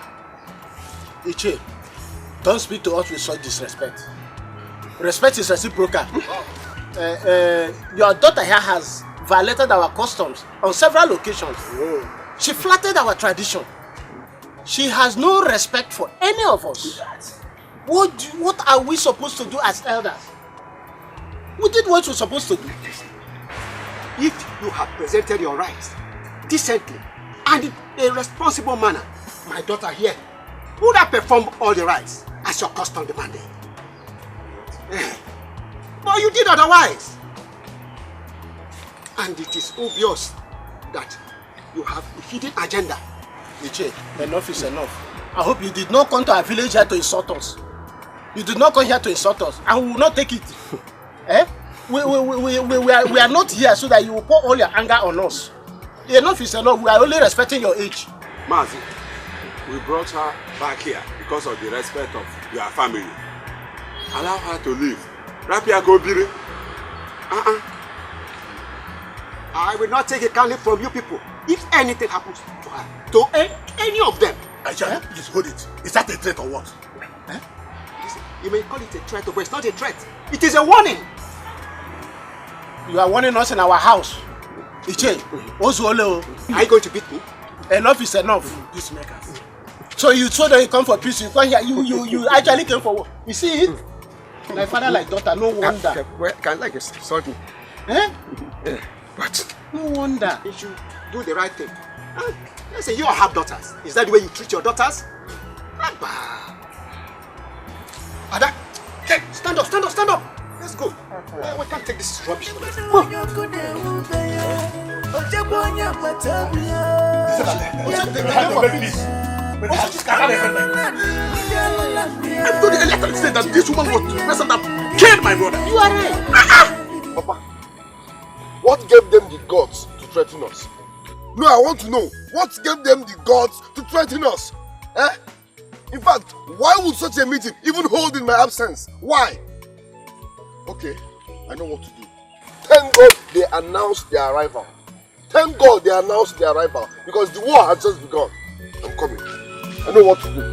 Iche, don't speak to us with such disrespect. Respect is reciprocal. Your daughter here has violated our customs on several occasions. She flattered our tradition. She has no respect for any of us. What are we supposed to do as elders? We did what we're supposed to do. If you have presented your rights decently and in a responsible manner, my daughter here would have performed all the rites as your custom demanded. But you did otherwise. And it is obvious that you have a hidden agenda. Iche, enough is enough. I hope you did not come to our village here to insult us. You did not come here to insult us, and we will not take it. Eh? We are not here so that you will pour all your anger on us. Enough is enough. We are only respecting your age. Mazi, we brought her back here because of the respect of your family. Allow her to live. Rapia go biri. I will not take a candle from you people. If anything happens to her, to any of them. Aisha, please hold it. Is that a threat or what? Eh? Listen, you may call it a threat, but it's not a threat. It is a warning. You are warning us in our house. Iche, Ozuolo. Are you going to beat me? Enough is enough, peacemakers. So you told that you come for peace, you come here, you actually came for war. You see it? Like father, like daughter, no wonder. Can like insult me? Eh? Yeah. But no wonder. You should do the right thing. Let's say you all have daughters. Is that the way you treat your daughters? Ada, hey, stand up, stand up, stand up. Let's go. We can't take this rubbish. I told the electorate said that this woman was the person that killed my brother. You are right. Papa, what gave them the guts to threaten us? No, I want to know. What gave them the guts to threaten us? Eh? In fact, why would such a meeting even hold in my absence? Why? Okay, I know what to do. Thank God they announced their arrival. Thank God they announced their arrival because the war had just begun. I'm coming. I know what to do.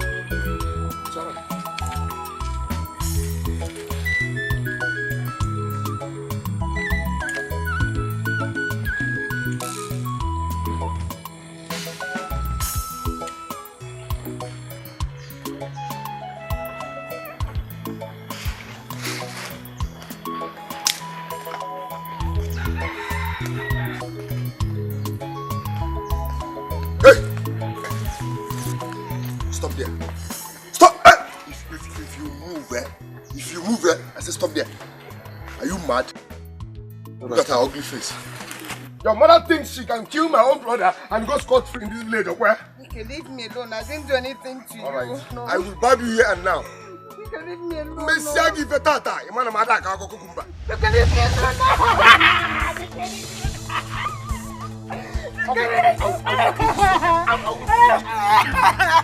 Stop there. Stop! If you move, I say stop there. Are you mad? Look at her ugly face. Your mother thinks she can kill my own brother and go scot-free in this village, okay? Okay, leave me alone. I didn't do anything to you. Alright. No. I will barb you here and now. You can leave me alone. Messiagi vetata. Imana madaka ako kukumba. You can leave me alone.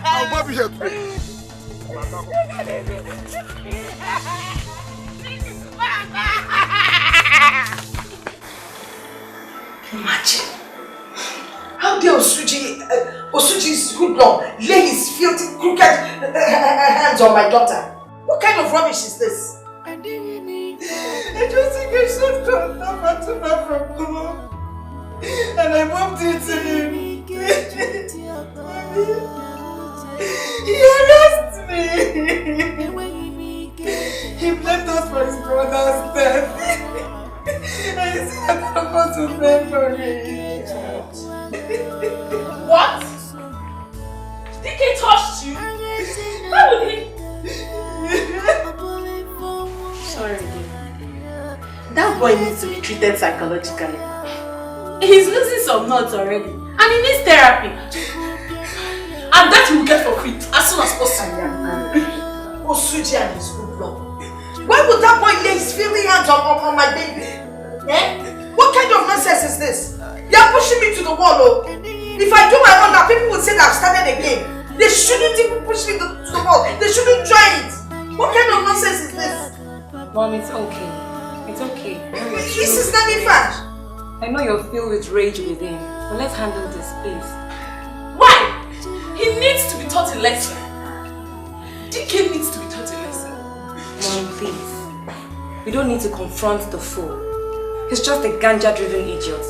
I'll barb you here today. Imagine. How dare Osuji's hoodlum lay his filthy, crooked hands on my daughter? What kind of rubbish is this? I just think I should come down to her from home. And I bumped into him. He harassed me. He blamed us for his brother's death. I see I'm supposed to pay for it. What? Dikeh touched you? Why would he? Sorry, dear. That boy needs to be treated psychologically. He's losing some nuts already. And he needs therapy. And that will get for free as soon as possible. Osuji and his hoodlum. Why would that boy lay his filthy hands on my baby? Eh? What kind of nonsense is this? They are pushing me to the wall, oh. If I do my own now, people will say that I've started again. They shouldn't even push me to the wall. They shouldn't try it. What kind of nonsense is this? Mom, it's okay. It's okay. This is not in fact. I know you're filled with rage within, but let's handle this, please. Why? He needs to be taught a lesson. Dikeh needs to be taught a lesson. Mom, please. We don't need to confront the fool. He's just a ganja-driven idiot.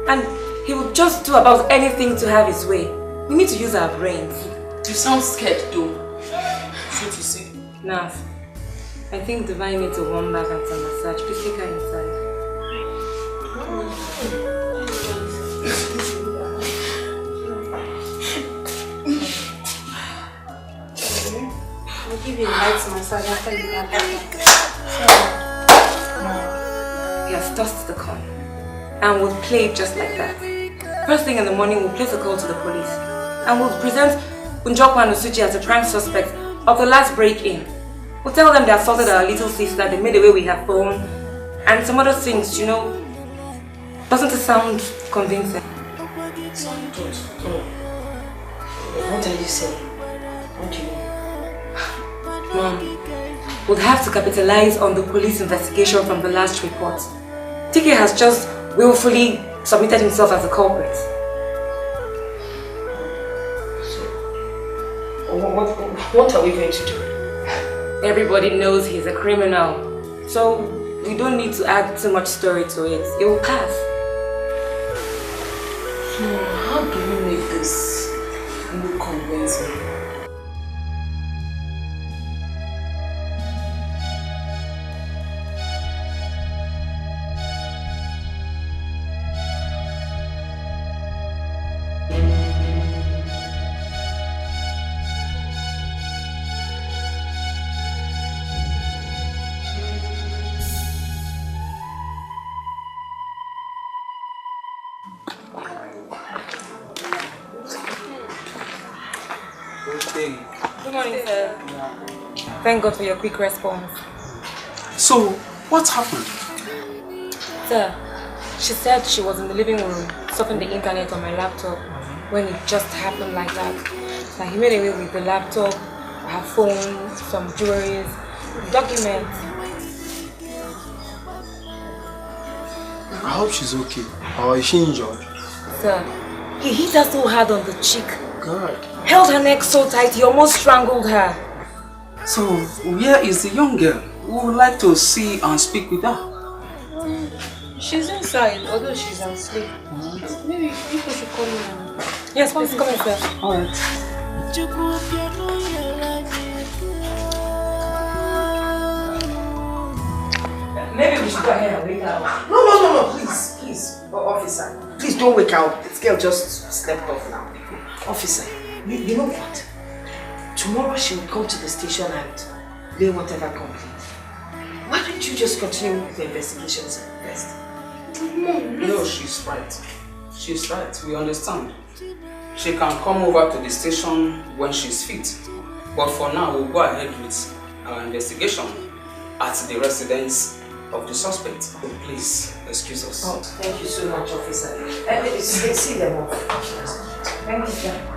And he will just do about anything to have his way. We need to use our brains. You sound scared though. So to say. Nah, I think Divine needs a warm bath and some massage. Please take her inside. I'll give you a light massage after you have that. He has tossed the coin. And we'll play it just like that. First thing in the morning, we'll place a call to the police. And we'll present Unjokwa and Osuji as the prime suspect of the last break-in. We'll tell them they assaulted our little sister, they made away with her phone, and some other things, you know. Doesn't it sound convincing? What are you saying? What do you mean? Mom, we'll have to capitalize on the police investigation from the last report. Dikeh has just willfully submitted himself as a culprit. What are we going to do? Everybody knows he's a criminal, so we don't need to add too much story to it. It will pass. How do we make this look convincing? Good morning, sir. Thank God for your quick response. So, what happened? Sir, she said she was in the living room surfing the internet on my laptop when it just happened like that. Like he made away with the laptop, her phone, some jewelry, documents. I hope she's okay. Or is she injured? Sir, he hit her so hard on the cheek. God. Held her neck so tight, he almost strangled her. So, where is the young girl? We would like to see and speak with her. She's inside, although she's asleep. Maybe people should call her. Yes, please come in, sir. Alright. Maybe we should go ahead and wake her up. No, please, officer. Please don't wake her up. This girl just slept off now. Officer, you know what? Tomorrow she will come to the station and lay whatever complaint. Why don't you just continue with the investigations first? No, she's right. She's right. We understand. She can come over to the station when she's fit. But for now, we'll go ahead with our investigation at the residence of the suspect. So please, excuse us. Oh, thank you so much, officer. See them off. Thank you, sir.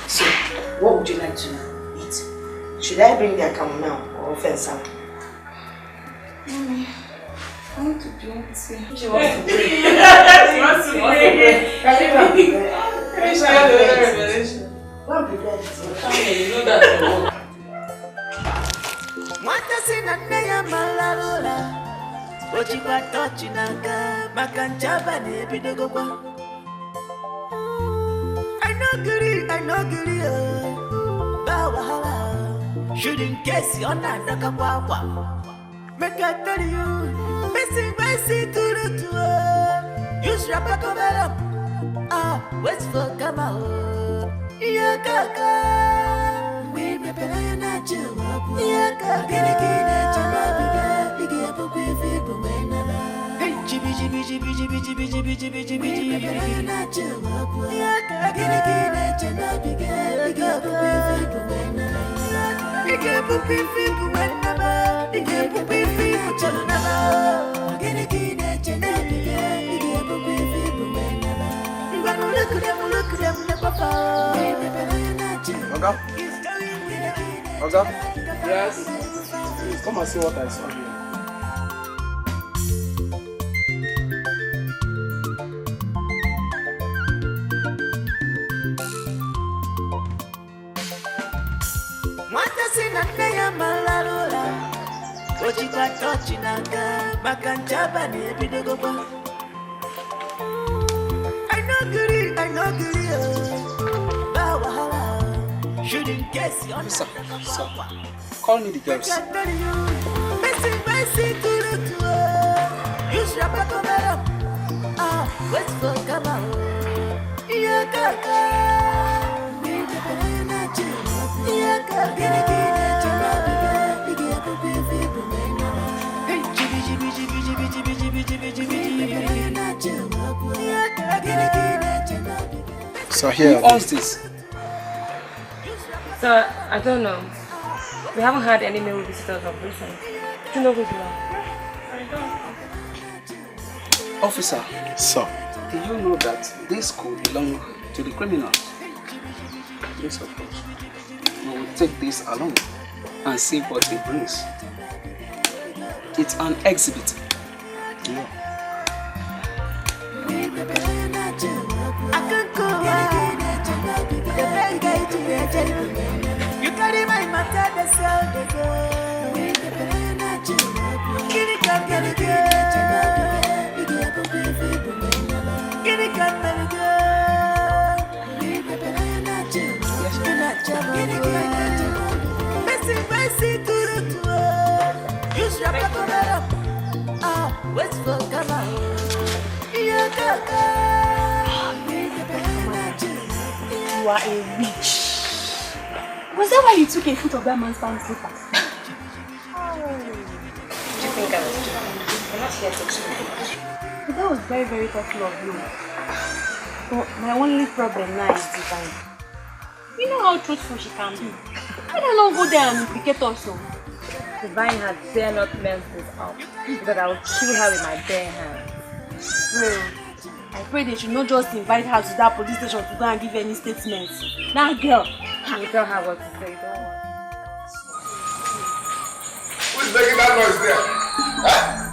So, what would you like to eat? Should I bring the account now or fence out? Mommy, I want to drink tea. She wants to drink. She wants to drink. I know giri, Bawahala. Shouldn't guess you're not the Kawawa. Make I tell you, missing my seat to the tour. Use your back of it up. Wait for Kamao. Yakaka. We may be not you. Yaka, get a kid at your big up with it. Hey, Jibby, Jibby, Jibby, Jibby, Jibby, Jibby, Jibby, Jibby, Jibby, not you. Yaka, get a kid at your big up with it. You can't put people when never. You can't put people to never. Get a kid at your big up with it. You gotta look at them, never fall. Oga? Oga? Yes? Please come and see what I saw here. I know giri, Bawahala. Shouldn't guess you're Sir, call me the girls. Missing my seat to the tour. Use your back of it up. wait for come out. Yeah, kaka. Yeah, kaka. So here. Who owns this? Sir, I don't know. We haven't had any male visitors of recent. Do you know who you are? I don't. Officer. Sir. Do you know that this could belong to the criminals? Yes, of course. We will take this along and see what it brings. It's an exhibit. Yeah. You carry my matter, the sound of You are a witch. Was that why you took a foot of that man's pants slippers? What do you think I was doing? I'm not here to explain. That was very, very thoughtful of you. But my only problem now is Divine. You know how truthful she can be. I don't know, go there and implicate us. Divine had dare not mess this up, because I will kill her with my bare hands. Bro, I pray they should not just invite her to that police station to go and give any statements. Now, girl, you tell her what to say, don't worry. Who's making that noise there? Huh?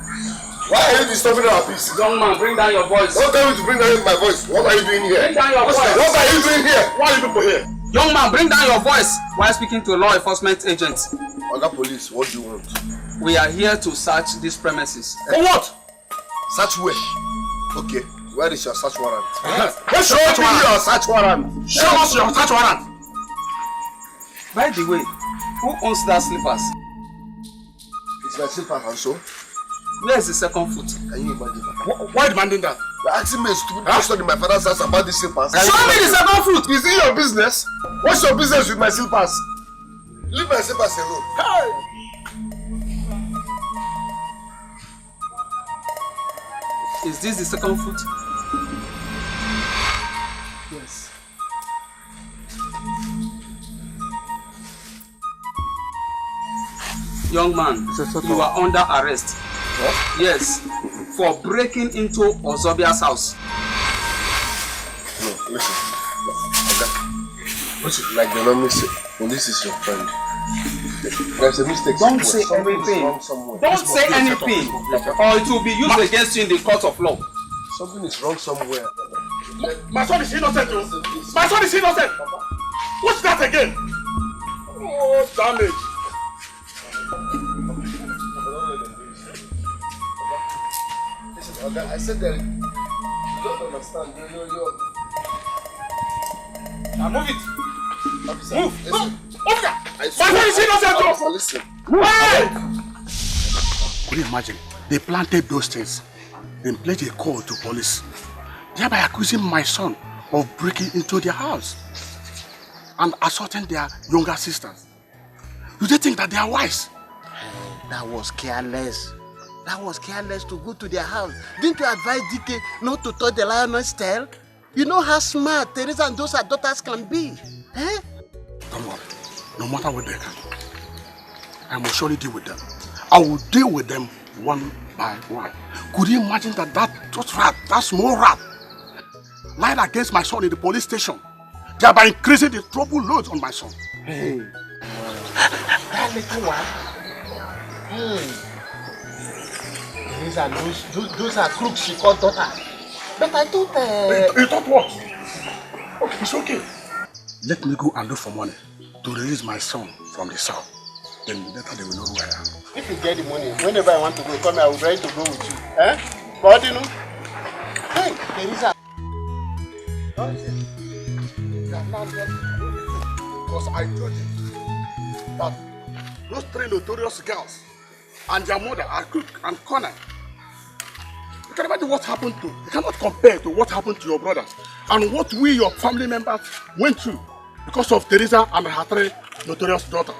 Why are you disturbing our peace? Young man, bring down your voice. Don't tell me to bring down my voice. What are you doing here? Bring down your voice. What are you doing here? Why are you people here? Young man, bring down your voice while speaking to law enforcement agents. Oga Police, what do you want? We are here to search these premises. For what? Search where? Okay, where is your search warrant? Where's Show me your search warrant. Show us your search warrant. By the way, who owns that slippers? It's my slipper also. Where's the second foot? Can you imagine that? Why demanding that? You're asking me a stupid question in my father's house about these slippers. Show me the second foot! Is it your business? What's your business with my slippers? Leave my slippers alone. Hey! Is this the second foot? Yes. Young man, you are under arrest. What? Yes, for breaking into Ozobia's house. No, listen. Okay. Listen, like the normally say, police is your friend. There's a mistake. Don't say anything. Don't say anything, or it will be used against you in the court of law. Something is wrong somewhere. My son is innocent. My son is innocent. What's that again? Oh, damage. Listen, okay, I said that you don't understand. Now move it. Officer, move. Listen. Move that. My son is innocent. Officer, listen. Hey! Could you imagine? They planted those things, then played a call to police, thereby accusing my son of breaking into their house and assaulting their younger sisters. Do they think that they are wise? That was careless. That was careless to go to their house. Didn't you advise Dikeh not to touch the lioness tail? You know how smart Teresa and those her daughters can be. Eh? Don't worry. No matter what they can, I will surely deal with them. I will deal with them one by one. Could you imagine that that small rat lied against my son in the police station, thereby increasing the trouble loads on my son? Hey. That little one. Those are crooks she called daughter. But I thought... You thought what? Okay, it's okay. Let me go and look for money to release my son from the south. Then later they will know who I am. If you get the money, whenever I want to go, come here, I will try to go with you. Eh? But you know? Hey, Teresa. Because I told you that those three notorious girls and their mother are crook and corner. You can imagine what happened to, you cannot compare to what happened to your brothers and what we, your family members, went through because of Teresa and her 3 notorious daughters.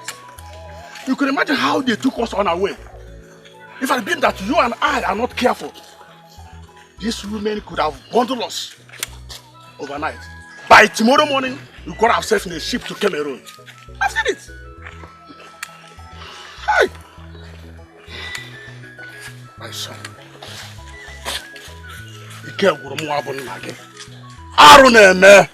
You can imagine how they took us on our way. If it had been that you and I are not careful, these women could have bundled us overnight. By tomorrow morning, we got ourselves in a ship to Cameroon. I've seen it. Hey! My son. Dikeh gwuru m abụ nna gị. Arụ na-eme.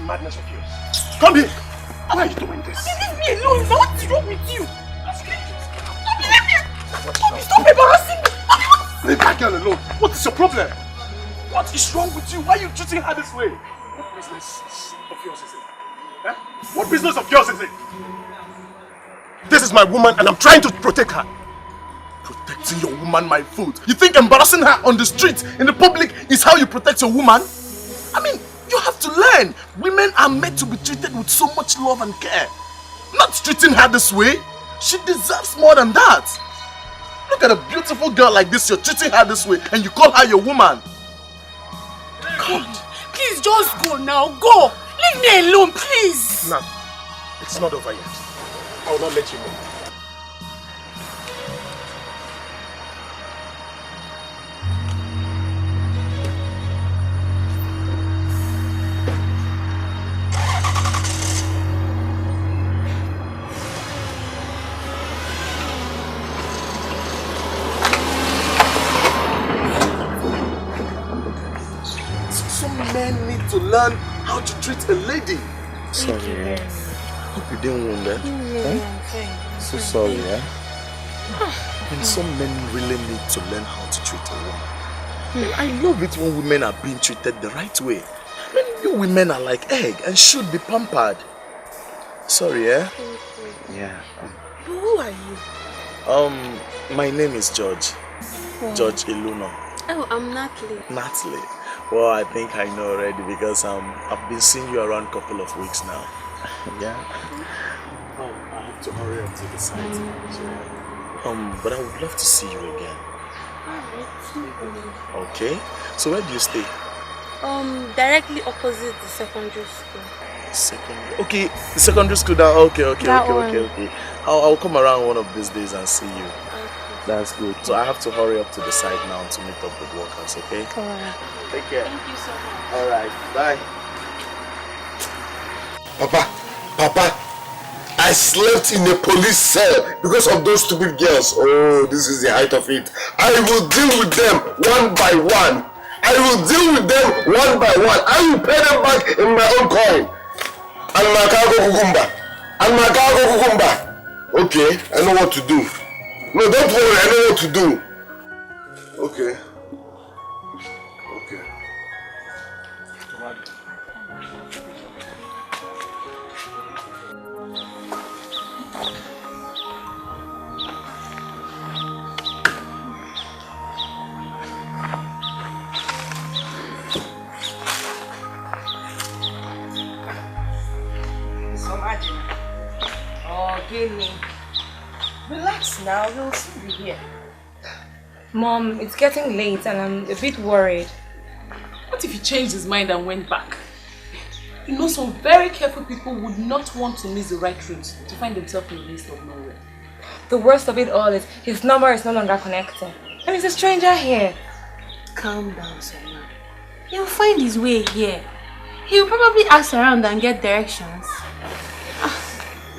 Madness of yours. Come here. Why are you doing this? Leave me alone. What is wrong with you? Stop embarrassing me. Leave that girl alone. What is your problem? What is wrong with you? Why are you treating her this way? What business of yours is it? Eh? What business of yours is it? This is my woman and I'm trying to protect her. Protecting your woman, my foot. You think embarrassing her on the street, in the public, is how you protect your woman? I mean, you have to learn. Women are meant to be treated with so much love and care. Not treating her this way. She deserves more than that. Look at a beautiful girl like this. You're treating her this way and you call her your woman. God. Please just go now. Go. Leave me alone, please. No, it's not over yet. I will not let you go. Men need to learn how to treat a lady. Sorry, hope you didn't wound that. Huh? So sorry, And some men really need to learn how to treat a woman. I love it when women are being treated the right way. I mean, you women are like egg and should be pampered. Sorry, Yeah. Who are you? My name is George. George Iluno. Oh, I'm Natalie. Natalie. Well, I think I know already because I've been seeing you around a couple of weeks now. Yeah. I have to hurry up to the site. But I would love to see you again. Okay. So where do you stay? Directly opposite the secondary school. Secondary? Okay, the secondary school down. Okay. I'll come around one of these days and see you. That's good. So I have to hurry up to the site now to meet up with workers, okay? Alright. Take care. Thank you so much. Alright, bye. Papa, I slept in a police cell because of those stupid girls. Oh, this is the height of it. I will deal with them one by one. I will pay them back in my own coin. And my cargo cucumber. Okay, I know what to do. No, don't worry, I know what to do. Okay. Give me. Relax now, we'll soon be here. Mom, it's getting late and I'm a bit worried. What if he changed his mind and went back? You know, some very careful people would not want to miss the right route to find themselves in the midst of nowhere. The worst of it all is his number is no longer connected. And he's a stranger here. Calm down, Selma. He'll find his way here. He'll probably ask around and get directions.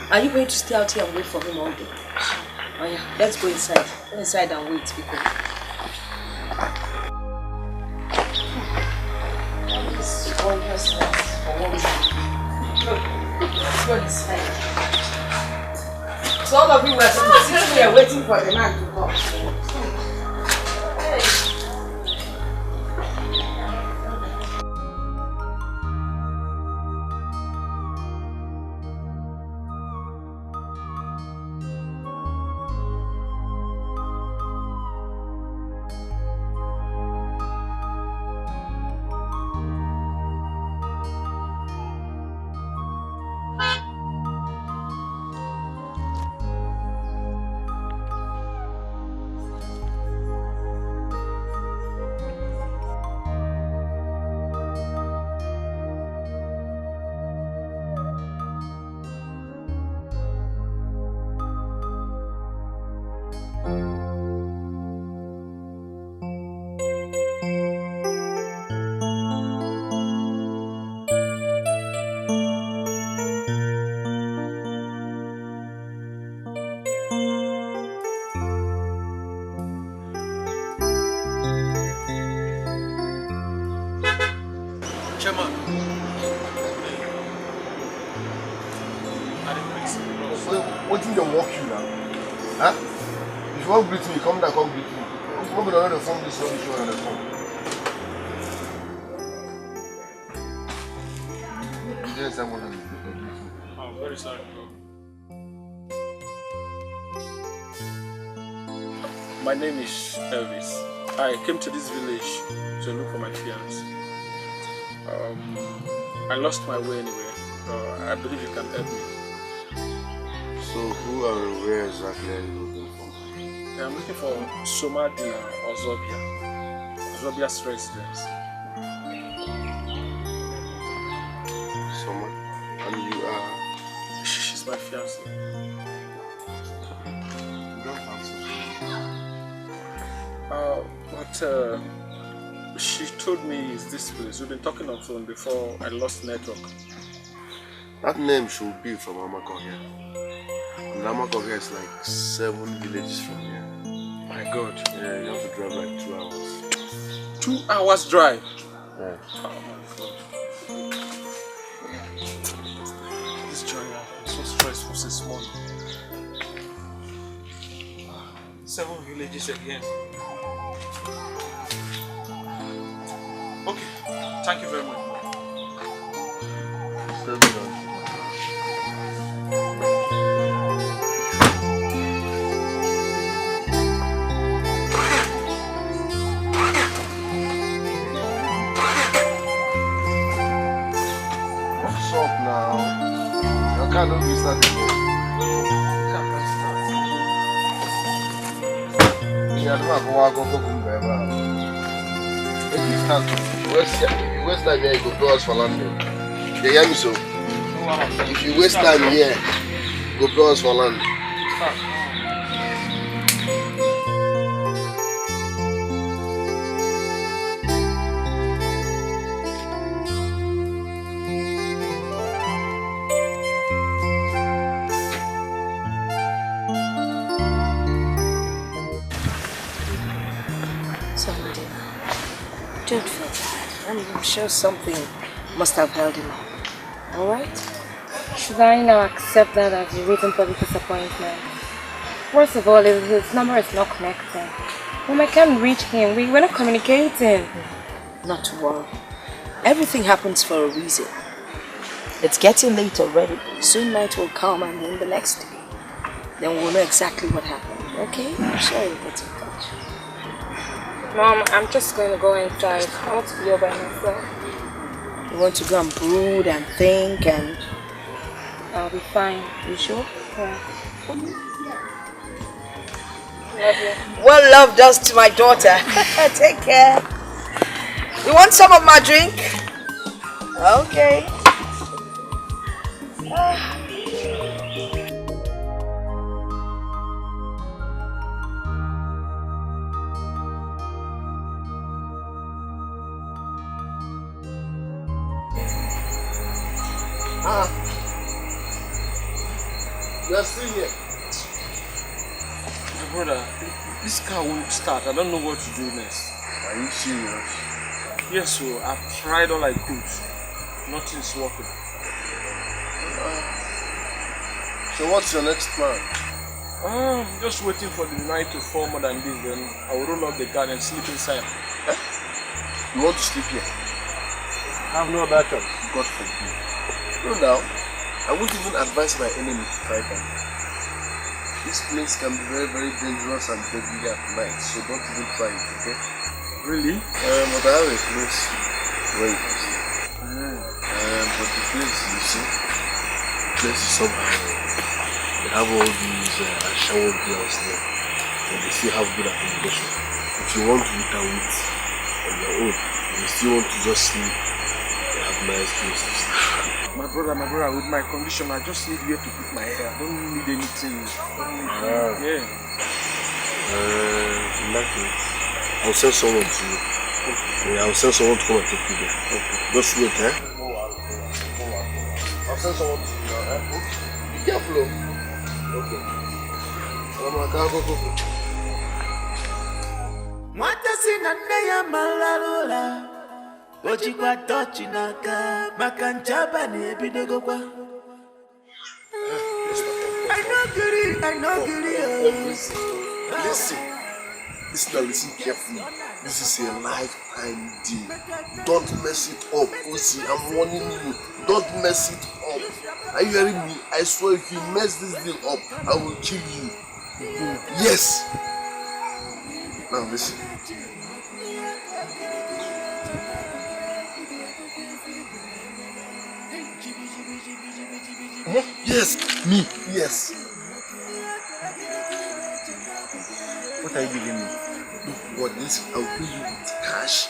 Are you going to stay out here and wait for him all day? Oh yeah, let's go inside. Go inside and wait, people. Let's go inside. So all of you were sitting here waiting for the man to come. Hey. What in the walk you now? Huh? If you want to greet me, come down, come greet me. I'm going to phone this one, show on the phone. Yes, I'm going to greet you. I'm very sorry. My name is Elvis. I came to this village to look for my fiance. I lost my way anyway. I believe you can help me. So who and where exactly are you looking for? Yeah, I'm looking for Somadina or Zubby. Zubby's residence. Someone? And you are? She's my fiance. You don't answer. But she told me it's this place. We've been talking on phone before I lost network. That name should be from Amako here. And Amako here is like 7 villages from here. My God. Yeah, you have to drive like 2 hours. 2 hours drive? Yeah. Oh my God. This journey has been so stressful since morning. 7 villages again. Okay, thank you very much. What's up now? You can't do this that anymore. I don't have to walk over to if you start waste time here, you go pay us for land. You hear me so? If you waste time here, go pay us for land. Don't feel bad. I'm sure something must have held him up. Alright? Should I now accept that as a reason for the disappointment? First of all, his number is not connecting. When I can't reach him, we're not communicating. Not to worry. Everything happens for a reason. It's getting late already. Soon night will come and then the next day. Then we'll know exactly what happened. Okay? I'm sure you'll get in touch. Mom, I'm just going to go inside. I want to be all by myself. You want to go and brood and think and... I'll be fine. You sure? Yeah. Love you. What love does to my daughter. Take care. You want some of my drink? Okay. You are still here. My brother, this car won't start. I don't know what to do next. Are you serious? Yes, so I've tried all I could. Nothing's working. So what's your next plan? Just waiting for the night to fall more than this, then I will roll up the car and sleep inside. You want to sleep here? I have no other choice. God forbid. No, now, I won't even advise my enemy to try that. This place can be very, very dangerous and deadly at night, so don't even try it, okay? Really? But I have a place where you can sleep. But the place, you see, the place is somehow. They have all these shower girls there, and they still have good accommodation. If you want to eat and eat on your own, and you still want to just sleep, they have nice places to sleep. My brother, with my condition, I just need where to put my hair. I don't need anything. Yeah. In that case, I'll send someone to you. Okay. Yeah, I'll send someone to come and take you there. Okay. Just wait, eh? I'll send someone to you now, eh? Okay. Be careful, okay. Go. Mwatasi na neya malarula Ojikwa tochi naka Makanchaba ni ebidogo kwa I know giri Listen carefully. This is a lifetime deal. Don't mess it up. Osi, I'm warning you. Don't mess it up. Are you hearing me? I swear if you mess this deal up, I will kill you. Yes. Now listen. Yes, me. Yes. What are you giving me? Look, what this? I'll pay you with cash,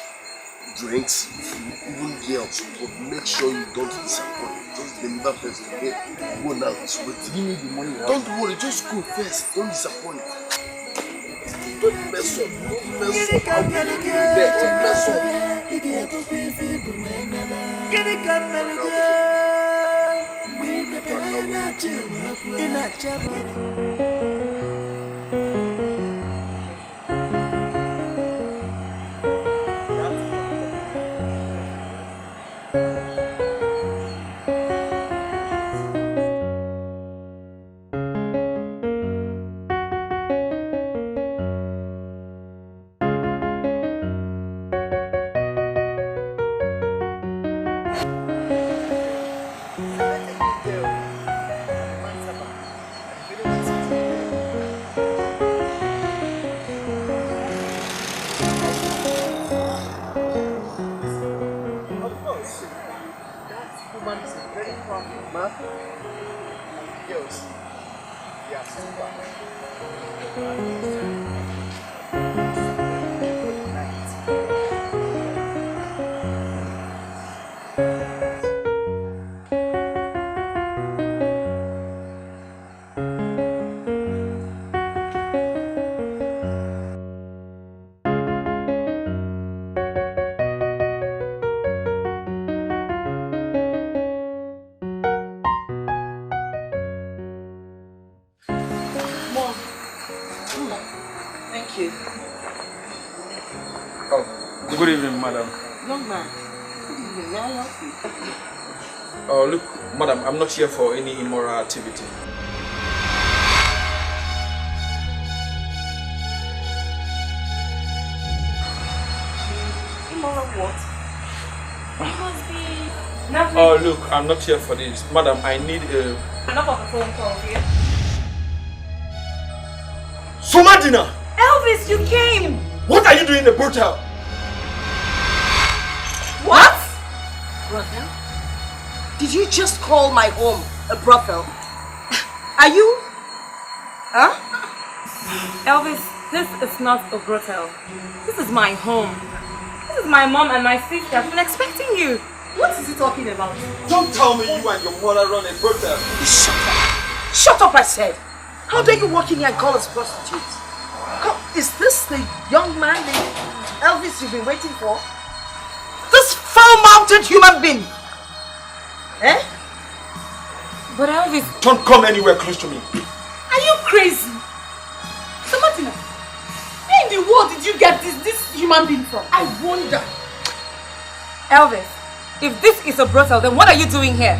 drinks, food, even girls. But make sure you don't disappoint. Just deliver first, okay? Go now. So give me the money. Don't worry, just go first. Don't disappoint. Don't mess up. Don't mess up. I'll be there. Don't mess up. Good evening, madam. Young man, good evening. May I help you? Oh, look, madam, I'm not here for any immoral activity. Immoral what? It must be... Oh, look, I'm not here for this. Madam, I need a... Enough of a phone call here. Somadina! Elvis, you came! What are you doing in the brothel? What? Brothel? Did you just call my home a brothel? Are you? Huh? Elvis, this is not a brothel. This is my home. This is my mom and my sister. I've been expecting you. What is he talking about? Don't tell me you and your mother run a brothel. Shut up. Shut up, I said. How dare you walk in here and call us prostitutes? Come, is this the young man, the Elvis you've been waiting for? This foul-mouthed human being! Eh? But Elvis... Don't come anywhere close to me. Are you crazy? So Martina, where in the world did you get this human being from? I wonder. Elvis, if this is a brothel, then what are you doing here?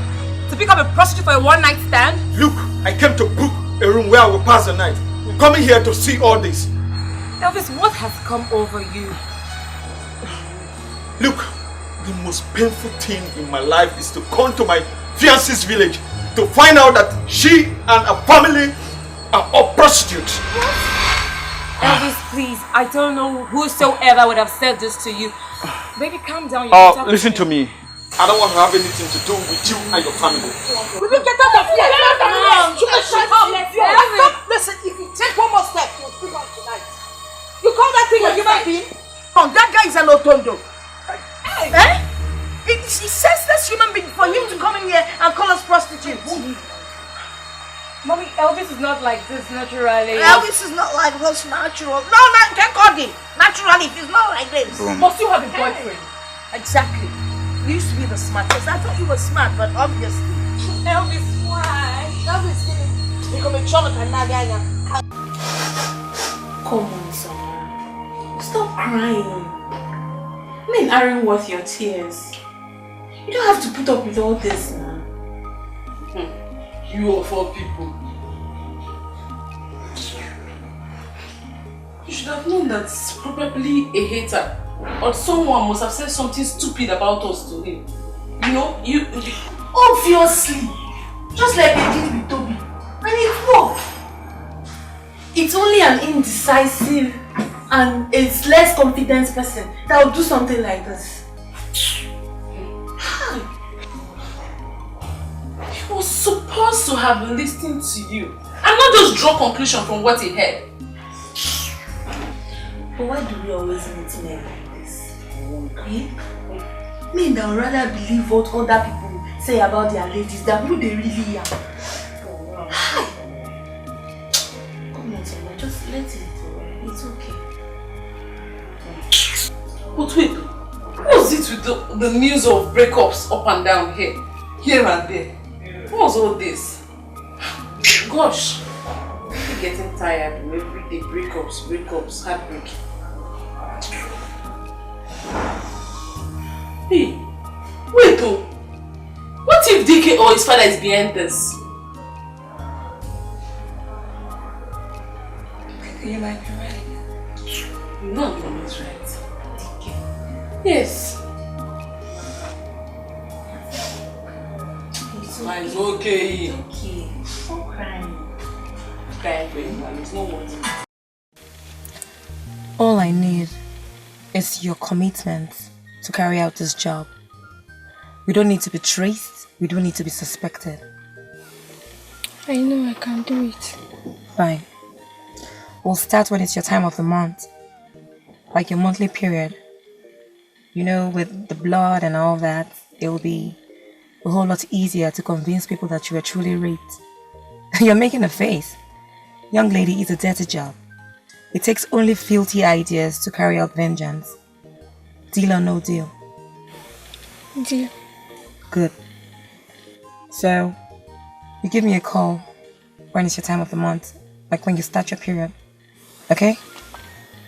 To pick up a prostitute for a one-night stand? Look, I came to book a room where I will pass the night. Coming here to see all this. Elvis, what has come over you? Look, the most painful thing in my life is to come to my fiance's village to find out that she and her family are all prostitutes. What? Elvis, please, I don't know whosoever would have said this to you. Baby, calm down. Listen to me. I don't want to have anything to do with you and your family. We will get out of here! Shut up! Listen, if you take one more step, you'll speak on tonight. You call that thing a human being? Oh, that guy is an tonto. Hey. Eh? It's senseless human being for him to come in here and call us prostitutes. Mommy, Elvis is not like this naturally. Elvis is not like this natural. No, can't call him. Naturally, he's not like this. Must you have a boyfriend? Exactly. You used to be the smartest. I thought you were smart, but obviously. Elvis, why? Elvis didn't become a Jonathan Nagaya. Come on, Sarah. Stop crying. Men aren't worth your tears. You don't have to put up with all this now. You of all people. You should have known that it's probably a hater. Or someone must have said something stupid about us to him. You know, you Obviously. Just like they did with Toby. And it worked. It's only an indecisive and a less confident person that will do something like this. He was supposed to have listened to you and not just draw conclusion from what he heard. But why do we always meet men like this? Men that would rather believe what other people say about their ladies than who they really are. Come on, someone, just let it go. It's okay. But wait, what's it with the news of breakups up and down here and there? What was all this? Gosh, I'm getting tired of every day breakups, heartbreak. Hey, wait though. What if Dikeh or his father is behind this? You might be right. You know I'm always right. Dikeh. Yes. It's okay. It's okay. Stop crying. Crying for him, it's not what. All I need is your commitment to carry out this job. We don't need to be traced. We don't need to be suspected. I know I can do it. Fine. We'll start when it's your time of the month. Like your monthly period. You know, with the blood and all that, it will be a whole lot easier to convince people that you were truly raped. You're making a face. Young lady, it's a dirty job. It takes only filthy ideas to carry out vengeance. Deal or no deal? Deal. Good. So, you give me a call when it's your time of the month. Like when you start your period. Okay?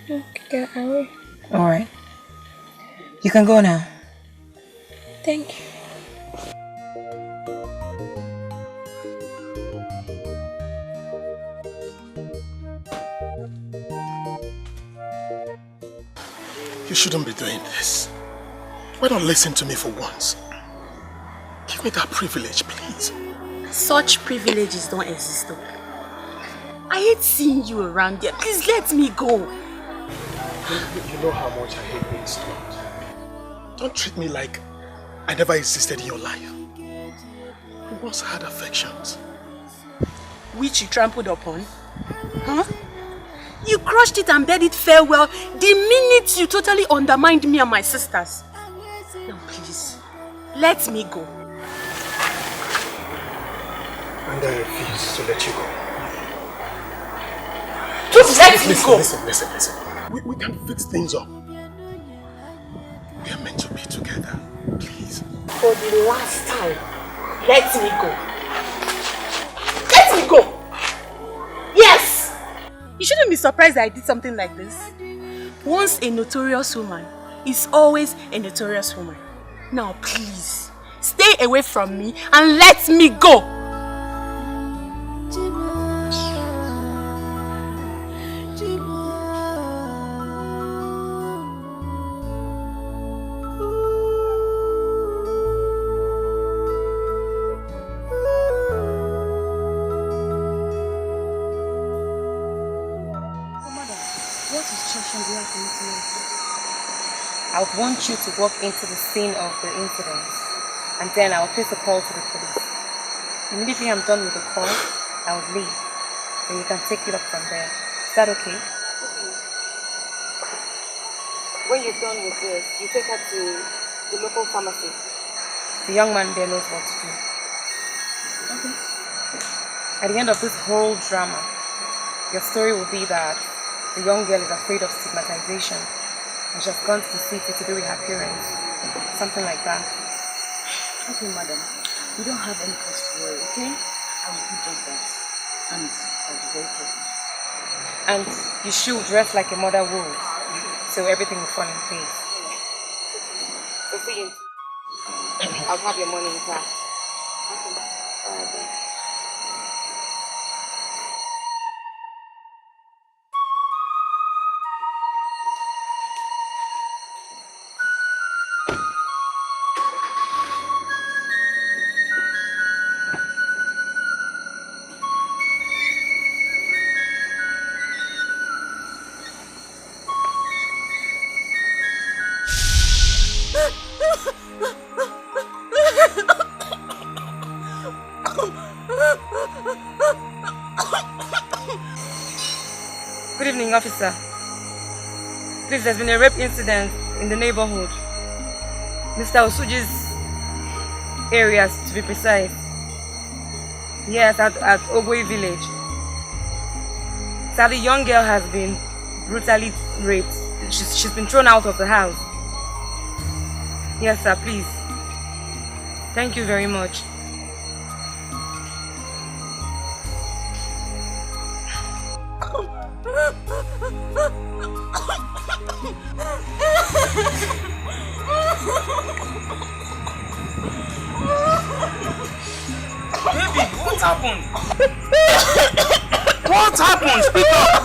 Okay, I will. Alright. You can go now. Thank you. You shouldn't be doing this. Why don't listen to me for once? Give me that privilege, please. Such privileges don't exist though. I hate seeing you around here. Please let me go. You know how much I hate being stopped. Don't treat me like I never existed in your life. We once had affections. Which you trampled upon? Huh? You crushed it and bade it farewell the minute you totally undermined me and my sisters. Now please, let me go. And I refuse to let you go. Just let me go. Listen. We can fix things up. We are meant to be together. Please. For the last time, let me go. Let me go. Yes. You shouldn't be surprised that I did something like this. Once a notorious woman is always a notorious woman. Now please, stay away from me and let me go. I would want you to walk into the scene of the incident, and then I will place a call to the police. Immediately I'm done with the call, I would leave. Then you can take it up from there. Is that okay? When you're done with this, you take her to the local pharmacy. The young man there knows what to do. Okay. At the end of this whole drama, your story will be that the young girl is afraid of stigmatization and she has gone to the city to do with her parents. Something like that. Okay, madam. You don't have any cause to worry, okay? I will do just that. And I'll be very careful. And you should dress like a mother would, so everything will fall in place. So see you. I'll have your money in class. Okay. Alright then. Good evening, officer. Please, there's been a rape incident in the neighborhood. Mr. Osuji's areas, to be precise. Yes, at Ogwe village. So the young girl has been brutally raped. She's been thrown out of the house. Yes, sir, please. Thank you very much. Baby, what happened? What happened? Speak up!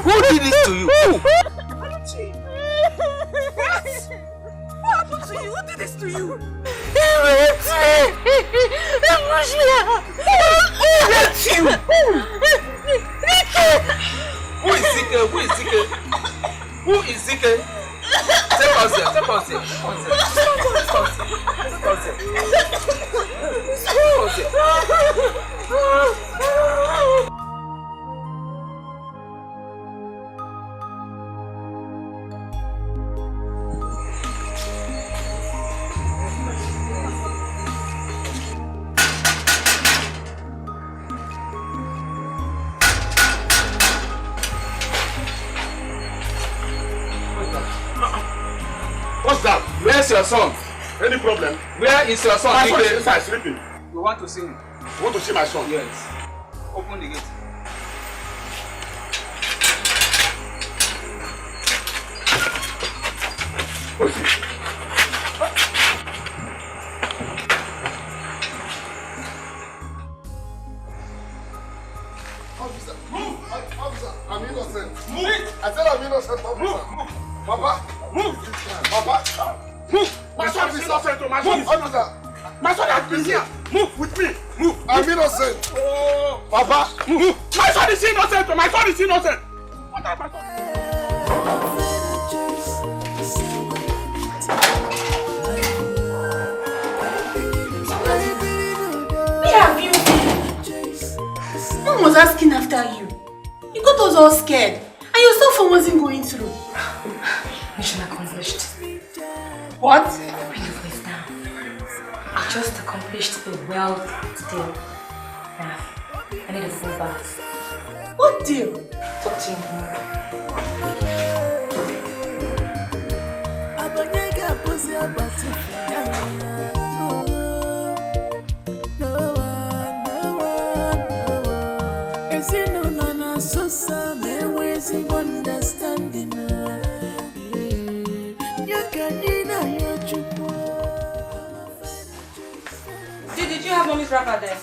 Who did this to you? Who? What happened to you? Who did this to you? He raped me! He pushed me out! Who raped you? Dikeh! Who is Dikeh? Who is Dikeh? Who is Dikeh? Take us here, take us here. What's that? Where's your son? Any problem? Where is your son? My son is inside sleeping. You want to see him? You want to see my son? Yes. Open the gate. Officer, move! Officer, I'm innocent. Move! I said I'm innocent, officer. Move! Papa! Move! Papa! Move! My son is innocent. My son is Officer! My son has been here. Move with me. Move. I'm innocent. Oh. Papa! Move. My son is innocent. My son is innocent. What are my son? Where have you been? Mom was asking after you. You got us all scared. And your cell phone wasn't going through. Mission accomplished. What? Bring your voice down. I just accomplished a well deal. Now, I need a full bath. What deal? Talk to you tomorrow. Did you have mommy's wrapper there?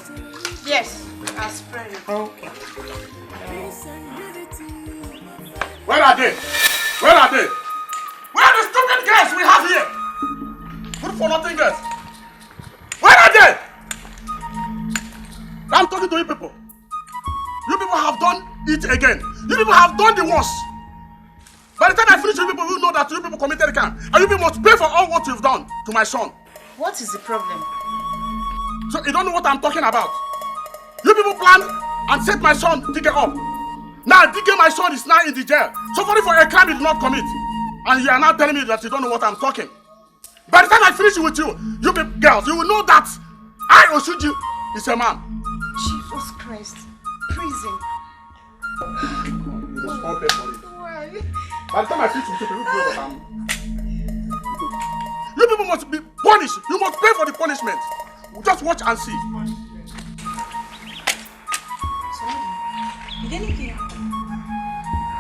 Yes, I spread it. Okay. Where are they? Where are they? Where are the stupid girls we have here? Good for nothing girls. Where are they? I'm talking to you people. You people have done it again. You people have done the worst. By the time I finish, you people will know that you people committed a crime. And you people must pay for all what you've done to my son. What is the problem? So you don't know what I'm talking about. You people planned and set my son Dikeh up. Now Dikeh, my son, is now in the jail. Suffering for a crime he did not commit. And you are now telling me that you don't know what I'm talking. By the time I finish with you, you people girls, you will know that I, Osuji, It's a man. Jesus Christ. Prison. You must all pay for it. Why? By the time I finish with you, you people must be punished. You must pay for the punishment. Just watch and see. Did anything happen?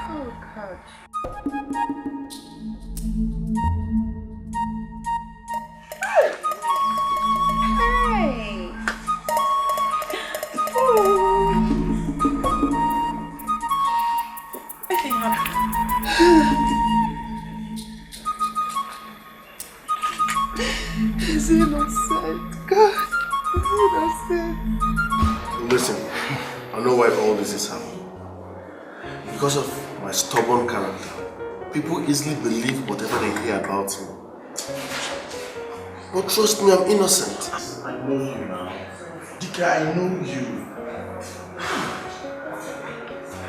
Oh, God. Hey! Anything happened? Is innocent. God, is innocent. Listen, I know why all this is happening. Because of my stubborn character, people easily believe whatever they hear about me. But trust me, I'm innocent. I know you now. Dikeh, I know you.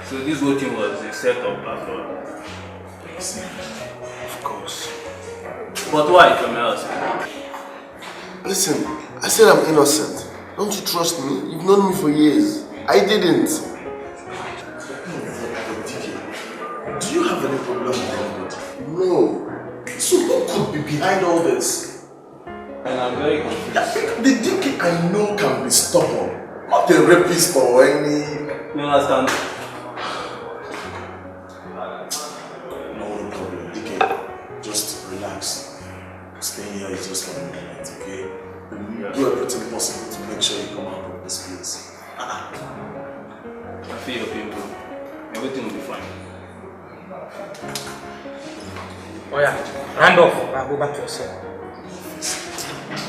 So this whole thing was a setup after all? Of course. But why, if I may ask? Listen, I said I'm innocent. Don't you trust me? You've known me for years. I didn't. Do you have any problem with anybody? No. So who could be behind all this? And I'm very confused. The Dikeh I know can be stubborn. Not a rapist or any... You understand? No problem, Dikeh. Just relax. Staying here is just for a moment, okay? Do everything possible to make sure you come out of this place. I feel your pain, bro. Everything will be fine. Oh yeah, hand off. I'll go back to your cell.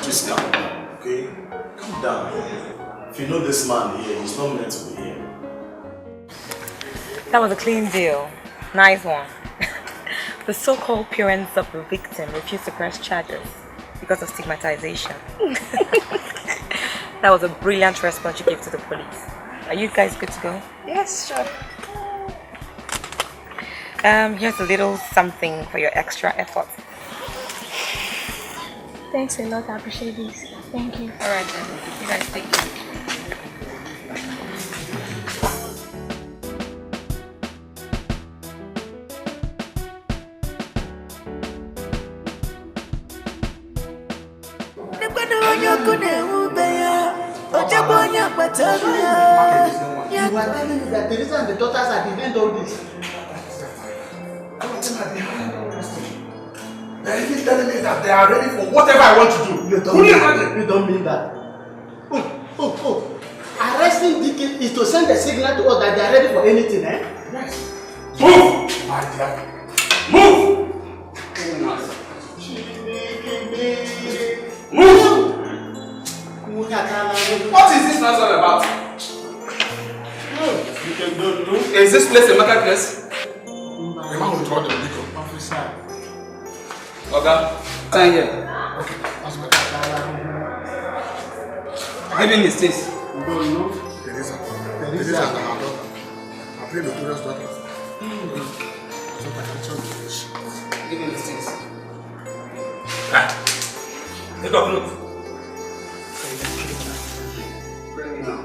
Just calm down, okay? Calm down. If you know this man here, he's not meant to be here. That was a clean deal. Nice one. The so-called parents of the victim refused to press charges because of stigmatization. That was a brilliant response you gave to the police. Are you guys good to go? Yes, sure. Here's a little something for your extra effort. Thanks a lot, I appreciate this. Thank you. Alright then, you guys take care. You are telling me that Teresa and the daughters are behind all this. They're even telling me that they are ready for whatever I want to do. You don't mean that. Oh. Arresting Dikeh is to send a signal to us that they are ready for anything, eh? Yes. Move! My dear. Move! Move! What is this nonsense about? Is this place a marketplace? The man will throw the liquor. Officer. Okay, stand here. Okay. Give him his things. You don't know? Teresa and her daughter. Her very notorious daughter. Give him his things. Take off, look. Bring me now.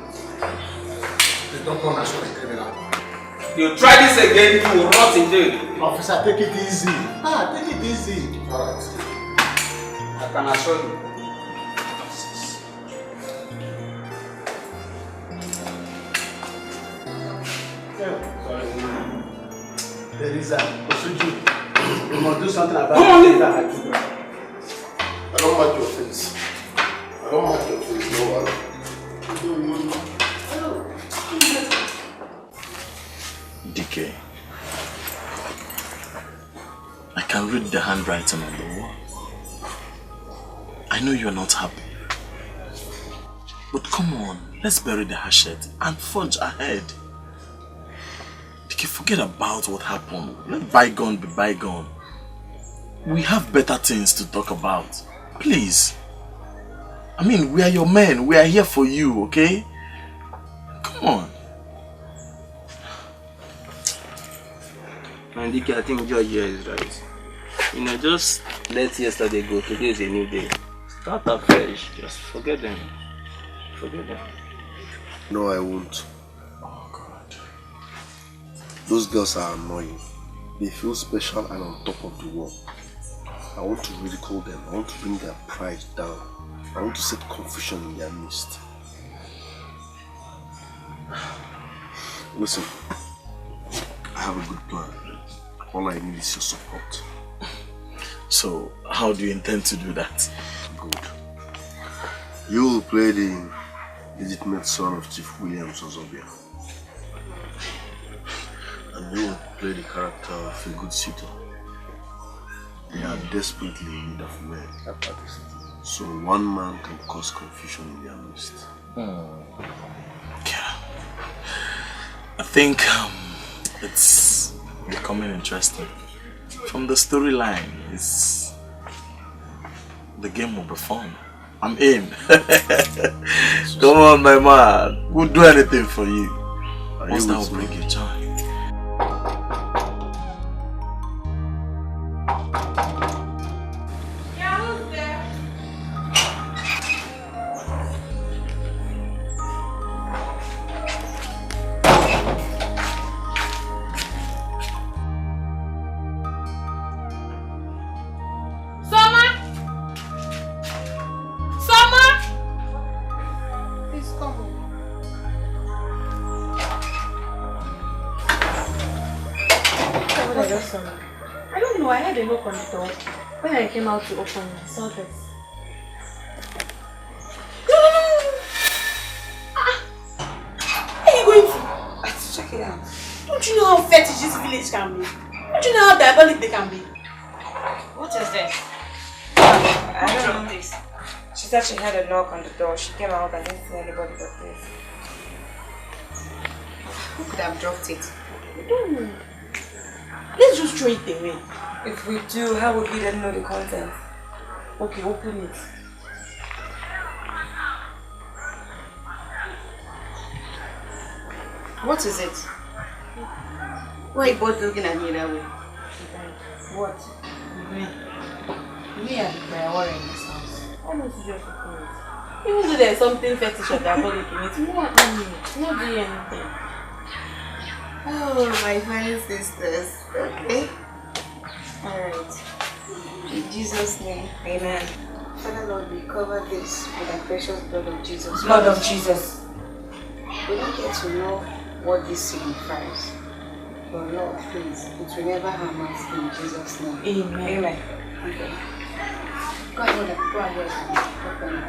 They don't come as a criminal. You try this again, you will rot in jail. Officer, take it easy. Take it easy. Alright. I can assure you. Teresa, Osuji, you must do something about it. I don't mind your face. No worry. Dikeh, I can read the handwriting on the wall. I know you're not happy. But come on, let's bury the hatchet and forge ahead. Dikeh, forget about what happened. Let bygone be bygone. We have better things to talk about. Please. I mean, we are your men. We are here for you, okay? Come on. And Dikeh, I think your year is right. You know, just let yesterday go. Today is a new day. Start afresh. Just forget them. Forget them. No, I won't. Oh, God. Those girls are annoying. They feel special and on top of the world. I want to ridicule them. I want to bring their pride down. I want to set confusion in their midst. Listen, I have a good plan. All I need is your support. So, how do you intend to do that? Good. You will play the legitimate son of Chief William Zubby. And you will play the character of a good suitor. They are desperately in need of men. So one man can cause confusion in their midst. Yeah. I think it's becoming interesting. From the storyline, the game will be fun. I'm in. Come on, my man. We'll do anything for you. Once that will bring you joy. I don't know, I had a knock on the door. When I came out to open it, I saw this. No! Where are you going to? I have to check it out. Don't you know how fetish this village can be? Don't you know how diabolic they can be? What is this? I don't know this. She said she had a knock on the door. She came out and didn't see anybody but this. Who could have dropped it? I don't know. Let's just throw it away. If we do, how would we then know the content? Okay, open it. What is it? Why are you both looking at me that way? What? Me and the worry in this house. Why don't you just open it? Even though there's something fetish or diabolic in it, not doing anything. Oh, my fine sisters. Okay. Alright. In Jesus' name, amen. Father Lord, we cover this with the precious blood of Jesus. Blood of Jesus. We don't get to know what this signifies. But Lord, please, it will never harm us in Jesus' name. Amen. Amen. Okay. Go ahead. Open it.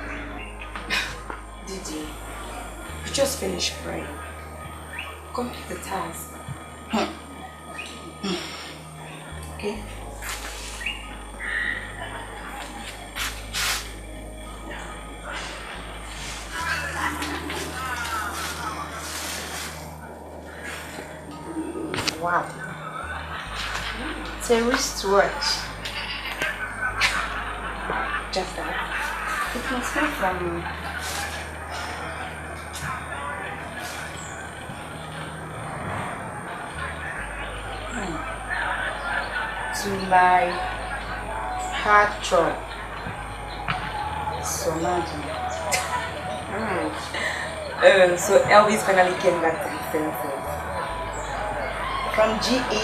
Did you? You just finished praying. Complete the task. Okay? Wow. It's a wristwatch. Just that. It must come from to my heart throb. So imagine. So Elvis finally came back to his senses. From GE,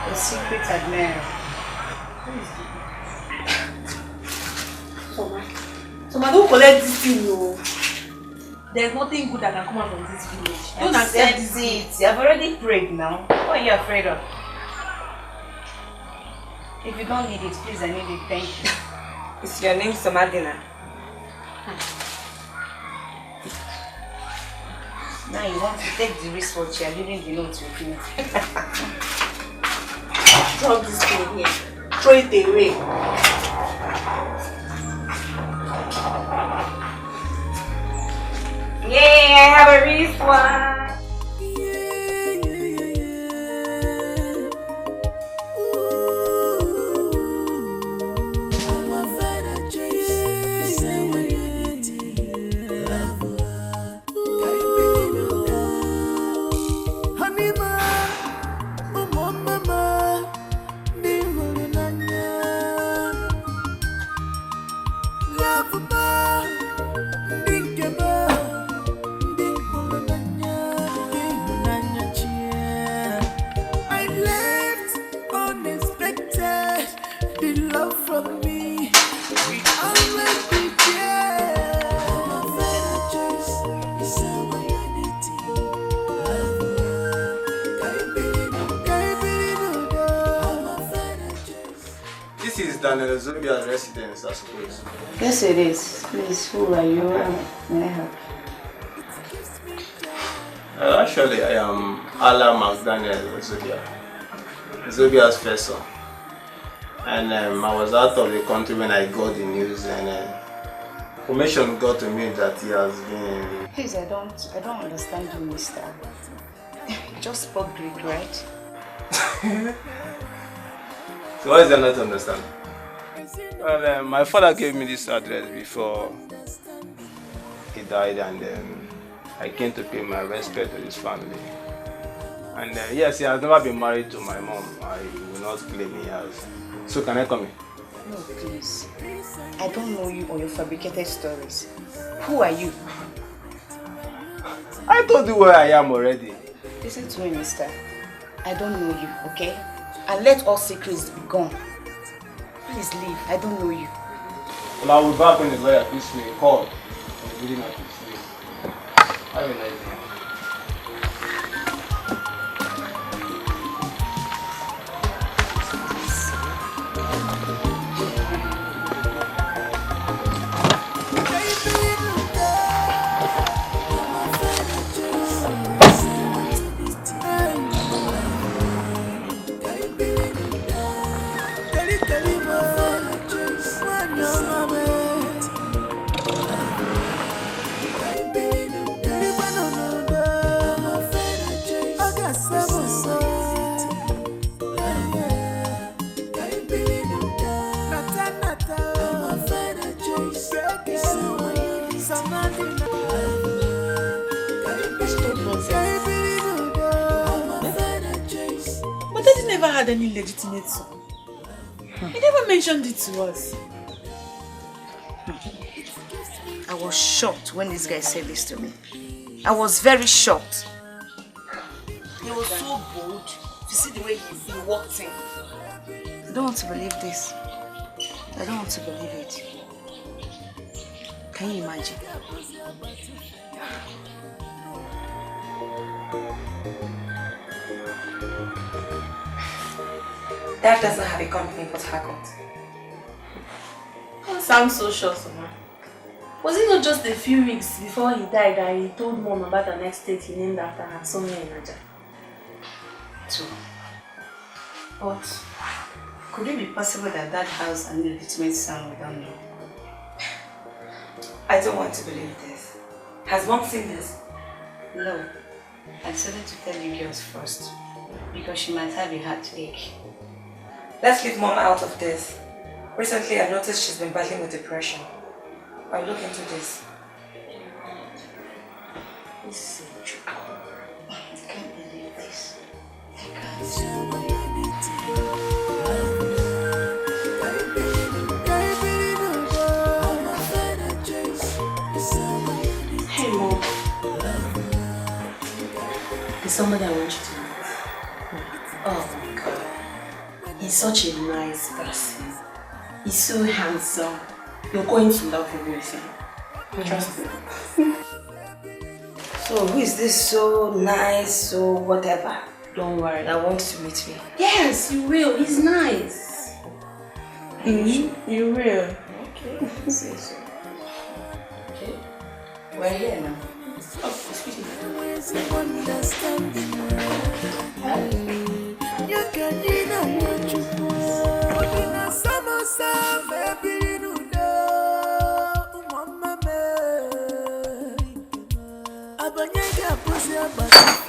a secret admirer. Who is GE? So, don't collect this thing, no. There's nothing good that can come out from this village. Don't accept this it. I've already prayed now. What are you afraid of? If you don't need it, please, I need it. Thank you. Is your name Somadina? Now you want to take the wristwatch, you're leaving the note with me. Drop this thing here. Throw it away. Yay, I have a wristwatch. Daniel Zubia's residence, I suppose. Yes, it is. Please, who are you? May I help? Actually, I am Ala McDaniel Zubia. Zubia's first son. And I was out of the country when I got the news, and information got to me that he has been... Please, I don't understand you, mister. You just spoke Greek, right? So why is there not to understand? Well, my father gave me this address before he died, and I came to pay my respect to his family. And yes, he has never been married to my mom. I will not claim he has. So can I come in? No, please. I don't know you or your fabricated stories. Who are you? I told you where I am already. Listen to me, mister. I don't know you, okay? And let all secrets be gone. Please leave. I don't know you. Well, I will be back when the lawyer gives me a call. I'm really not this. Have a nice day. Had any legitimate son. He never mentioned it to us. I was shocked when this guy said this to me. I was very shocked. He was so bold. You see the way he walked in. I don't want to believe this. I don't want to believe it. Can you imagine? Dad doesn't have a company in Port Harcourt. That sounds so short, man. Was it not just a few weeks before he died that he told Mom about an estate he named after her, somewhere in Nigeria? True. But could it be possible that Dad has an illegitimate son we don't know? I don't want to believe this. Has Mom seen this? No. I decided to tell you girls first, because she might have a heartache. Let's leave Mom out of this. Recently, I've noticed she's been battling with depression. I'll look into this. This is a joke. I can't believe this. I can't. Hey, Mom. There's somebody I want you to meet. Oh my God. He's such a nice person. He's so handsome. You're going to love him with him. Trust me. So who is this so nice, so whatever? Don't worry. I want to meet me. Yes, you will. He's nice. You will. Okay. Say so. Okay. We're here now. Oh, excuse me.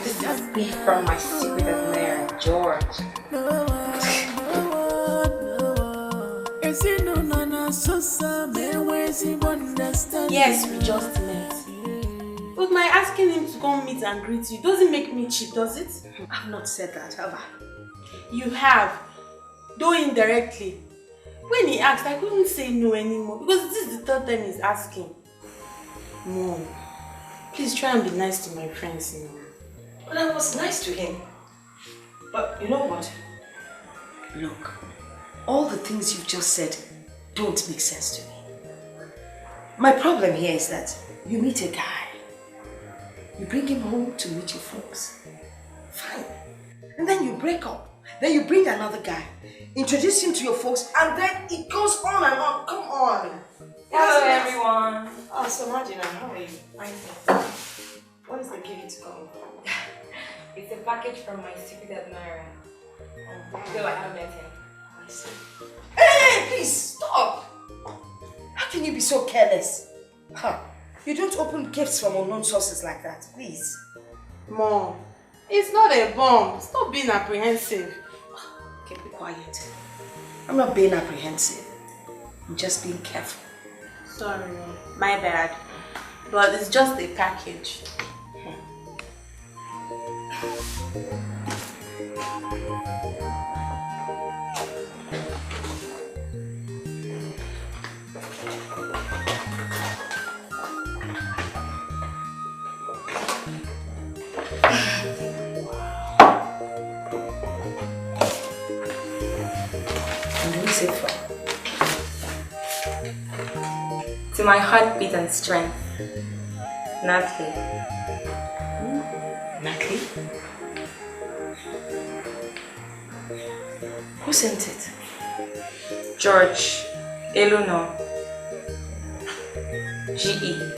This must be from my secret admirer, George. Yes, we just met. But my asking him to come meet and greet you doesn't make me cheap, does it? I've not said that, have I? You have, though indirectly. When he asked, I couldn't say no anymore because this is the third time he's asking. Mom, please try and be nice to my friends, you know. Well, I was nice to him. But you know what? Look, all the things you've just said don't make sense to me. My problem here is that you meet a guy, you bring him home to meet your folks. Fine. And then you break up Then you bring another guy, introduce him to your folks, and then it goes on and on. Come on. Hello everyone. Oh, so Margina, how are you? Fine. What is the gift to come? It's a package from my stupid admirer. Though I haven't met him. I see. Hey, please stop! How can you be so careless? Huh? You don't open gifts from unknown sources like that, please. Mom, it's not a bomb. Stop being apprehensive. Okay, be quiet. I'm not being apprehensive. I'm just being careful. Sorry, my bad. But it's just a package. To my heartbeat and strength, Natalie. Natalie? Who sent it? George, Eluno, G.E.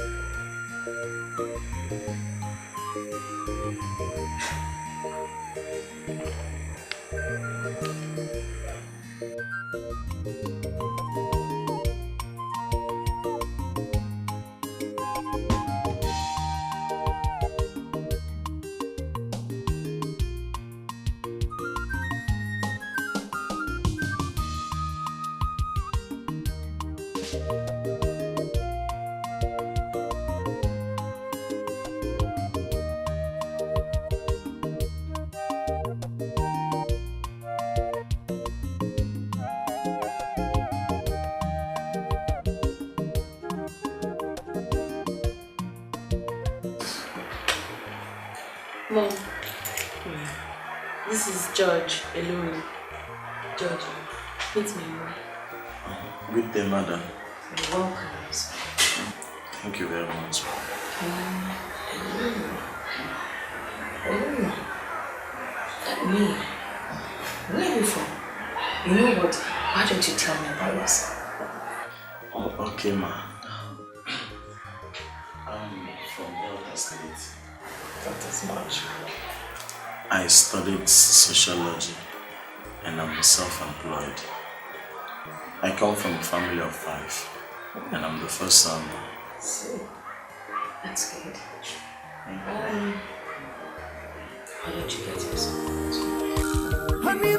Mom, this is George alone. George, meet me, Mom. Good day, madam. You're welcome. Thank you very much. Me? Where are you from? You know what? Why don't you tell me about yourself? Oh, okay, ma. I'm from Delta State. That is much. I studied sociology and I'm self-employed. I come from a family of 5 and I'm the first son. See, that's good. How did you get yourself? Honey,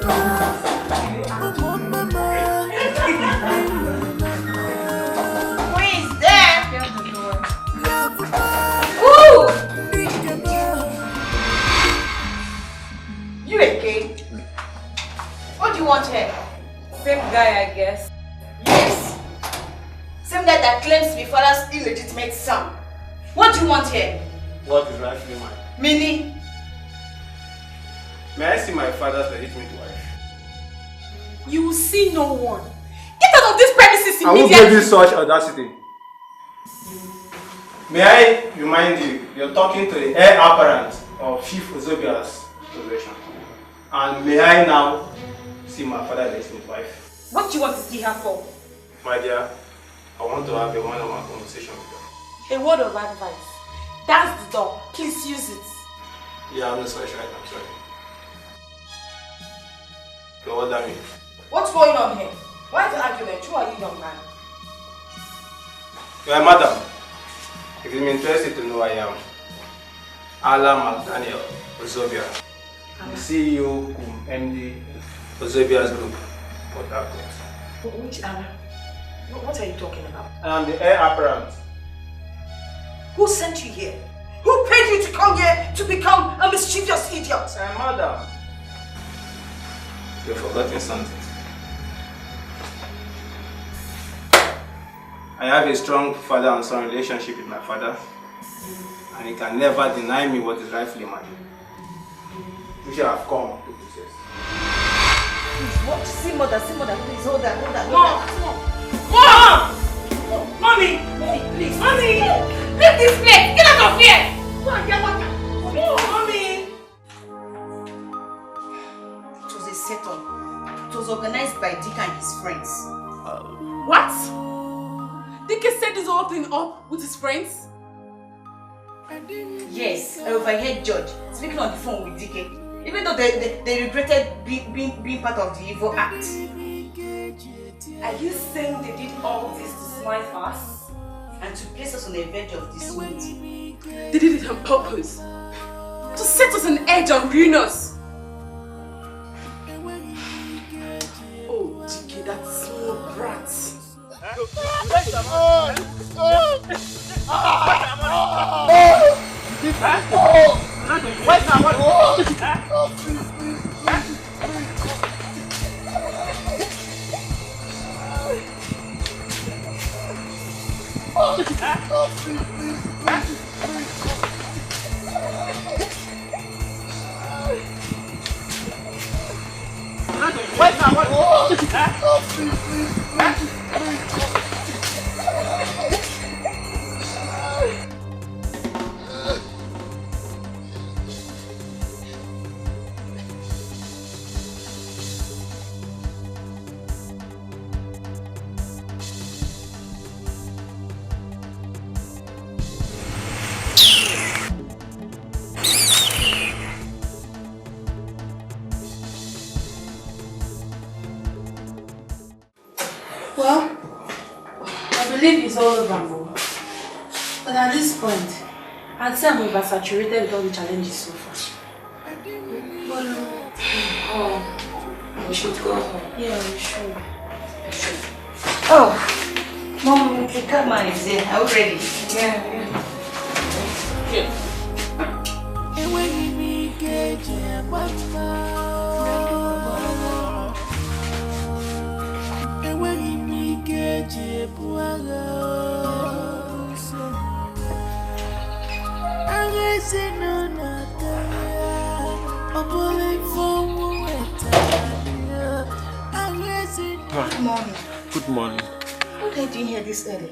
Who is there? Ooh! You again? What do you want here? Same guy, I guess. Yes. Same guy that claims to be father's illegitimate son. What do you want here? What is rightfully mine? Meaning? May I see my father's legitimate wife? You will see no one. Get out of this premises I won't immediately. give you such audacity. May I remind you, you're talking to the heir apparent of Chief Zubby's possession. And may I now see my father's legitimate wife? What do you want to see her for? My dear, I want to have a one-on-one conversation with her. A word of advice. That's the door. Please use it. Yeah, I'm not so sure. I'm sorry. So what that means? What's going on here? Why is the argument? Who are you, young man? Well, madam, if you're interested to know who I am, Alan McDaniel Ozobia, the CEO MD Ozobia's group, Port Harcourt. Which Anna? What are you talking about? I'm the heir apparent. Who sent you here? Who paid you to come here to become a mischievous idiot? Madam, you've forgotten something. I have a strong father and son relationship with my father, and he can never deny me what is rightfully mine, which I have come to possess. Please, what? See mother, please hold that, hold that. Mom! Mommy! Please, Mommy! Leave this place! Get out of here! Mommy! It was a setup. It was organized by Dikeh and his friends. What? Dikeh set this whole thing up with his friends? Yes, I overheard George speaking on the phone with Dikeh, even though they regretted being part of the evil act. Are you saying they did all this to smite us? And to place us on the verge of this meeting? They did it on purpose. To set us on edge and ruin us. Oh, Dikeh, that small brat. Well, I believe it's all over. But at this point, I'd say I'm oversaturated with all the challenges so far. We should go home. Yeah, we should. Oh, Mom, the camera is there. Are we ready? Yeah. Good morning. Good morning. What are you doing here this early?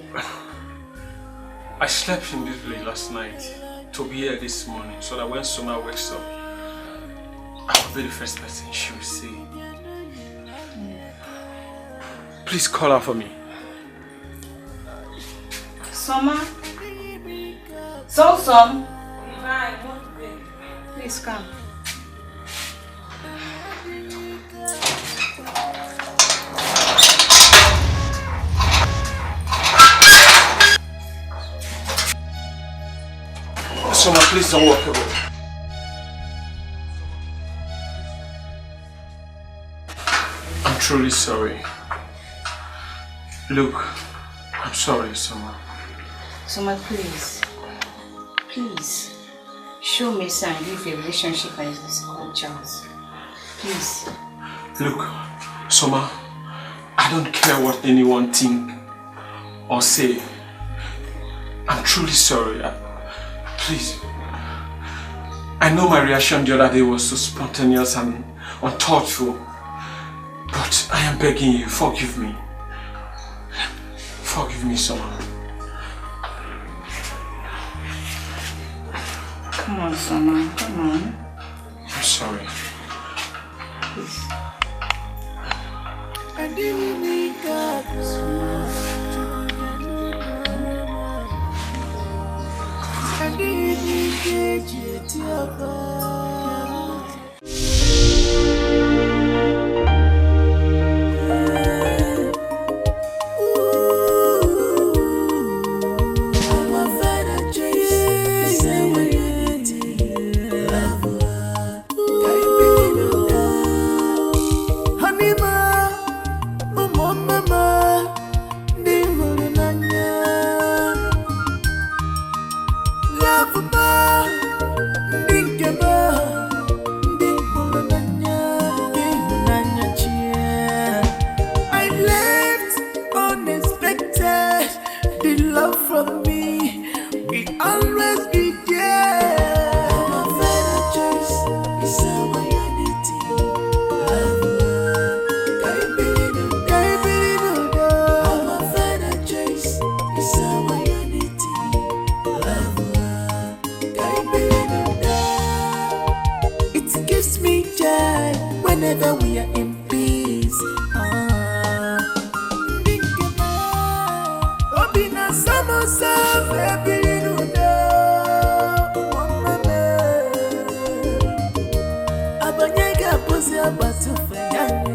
I slept in this place last night to be here this morning so that when Soma wakes up, I will be the first person she will see. Please call her for me. Soma? Som? Please come. Soma, please don't walk away. I'm truly sorry. Look, I'm sorry, Soma. Soma, please. Please. Show me some give a relationship as a second chance. Please. Look, Soma, I don't care what anyone think or say. I'm truly sorry. Please. I know my reaction the other day was so spontaneous and unthoughtful. But I am begging you, forgive me. Forgive me, Soma. Come on, Soma. Come on. I'm sorry. Please. Love, whenever we are in peace. Obina samosa febirudo abanyega pozi abatu feyanga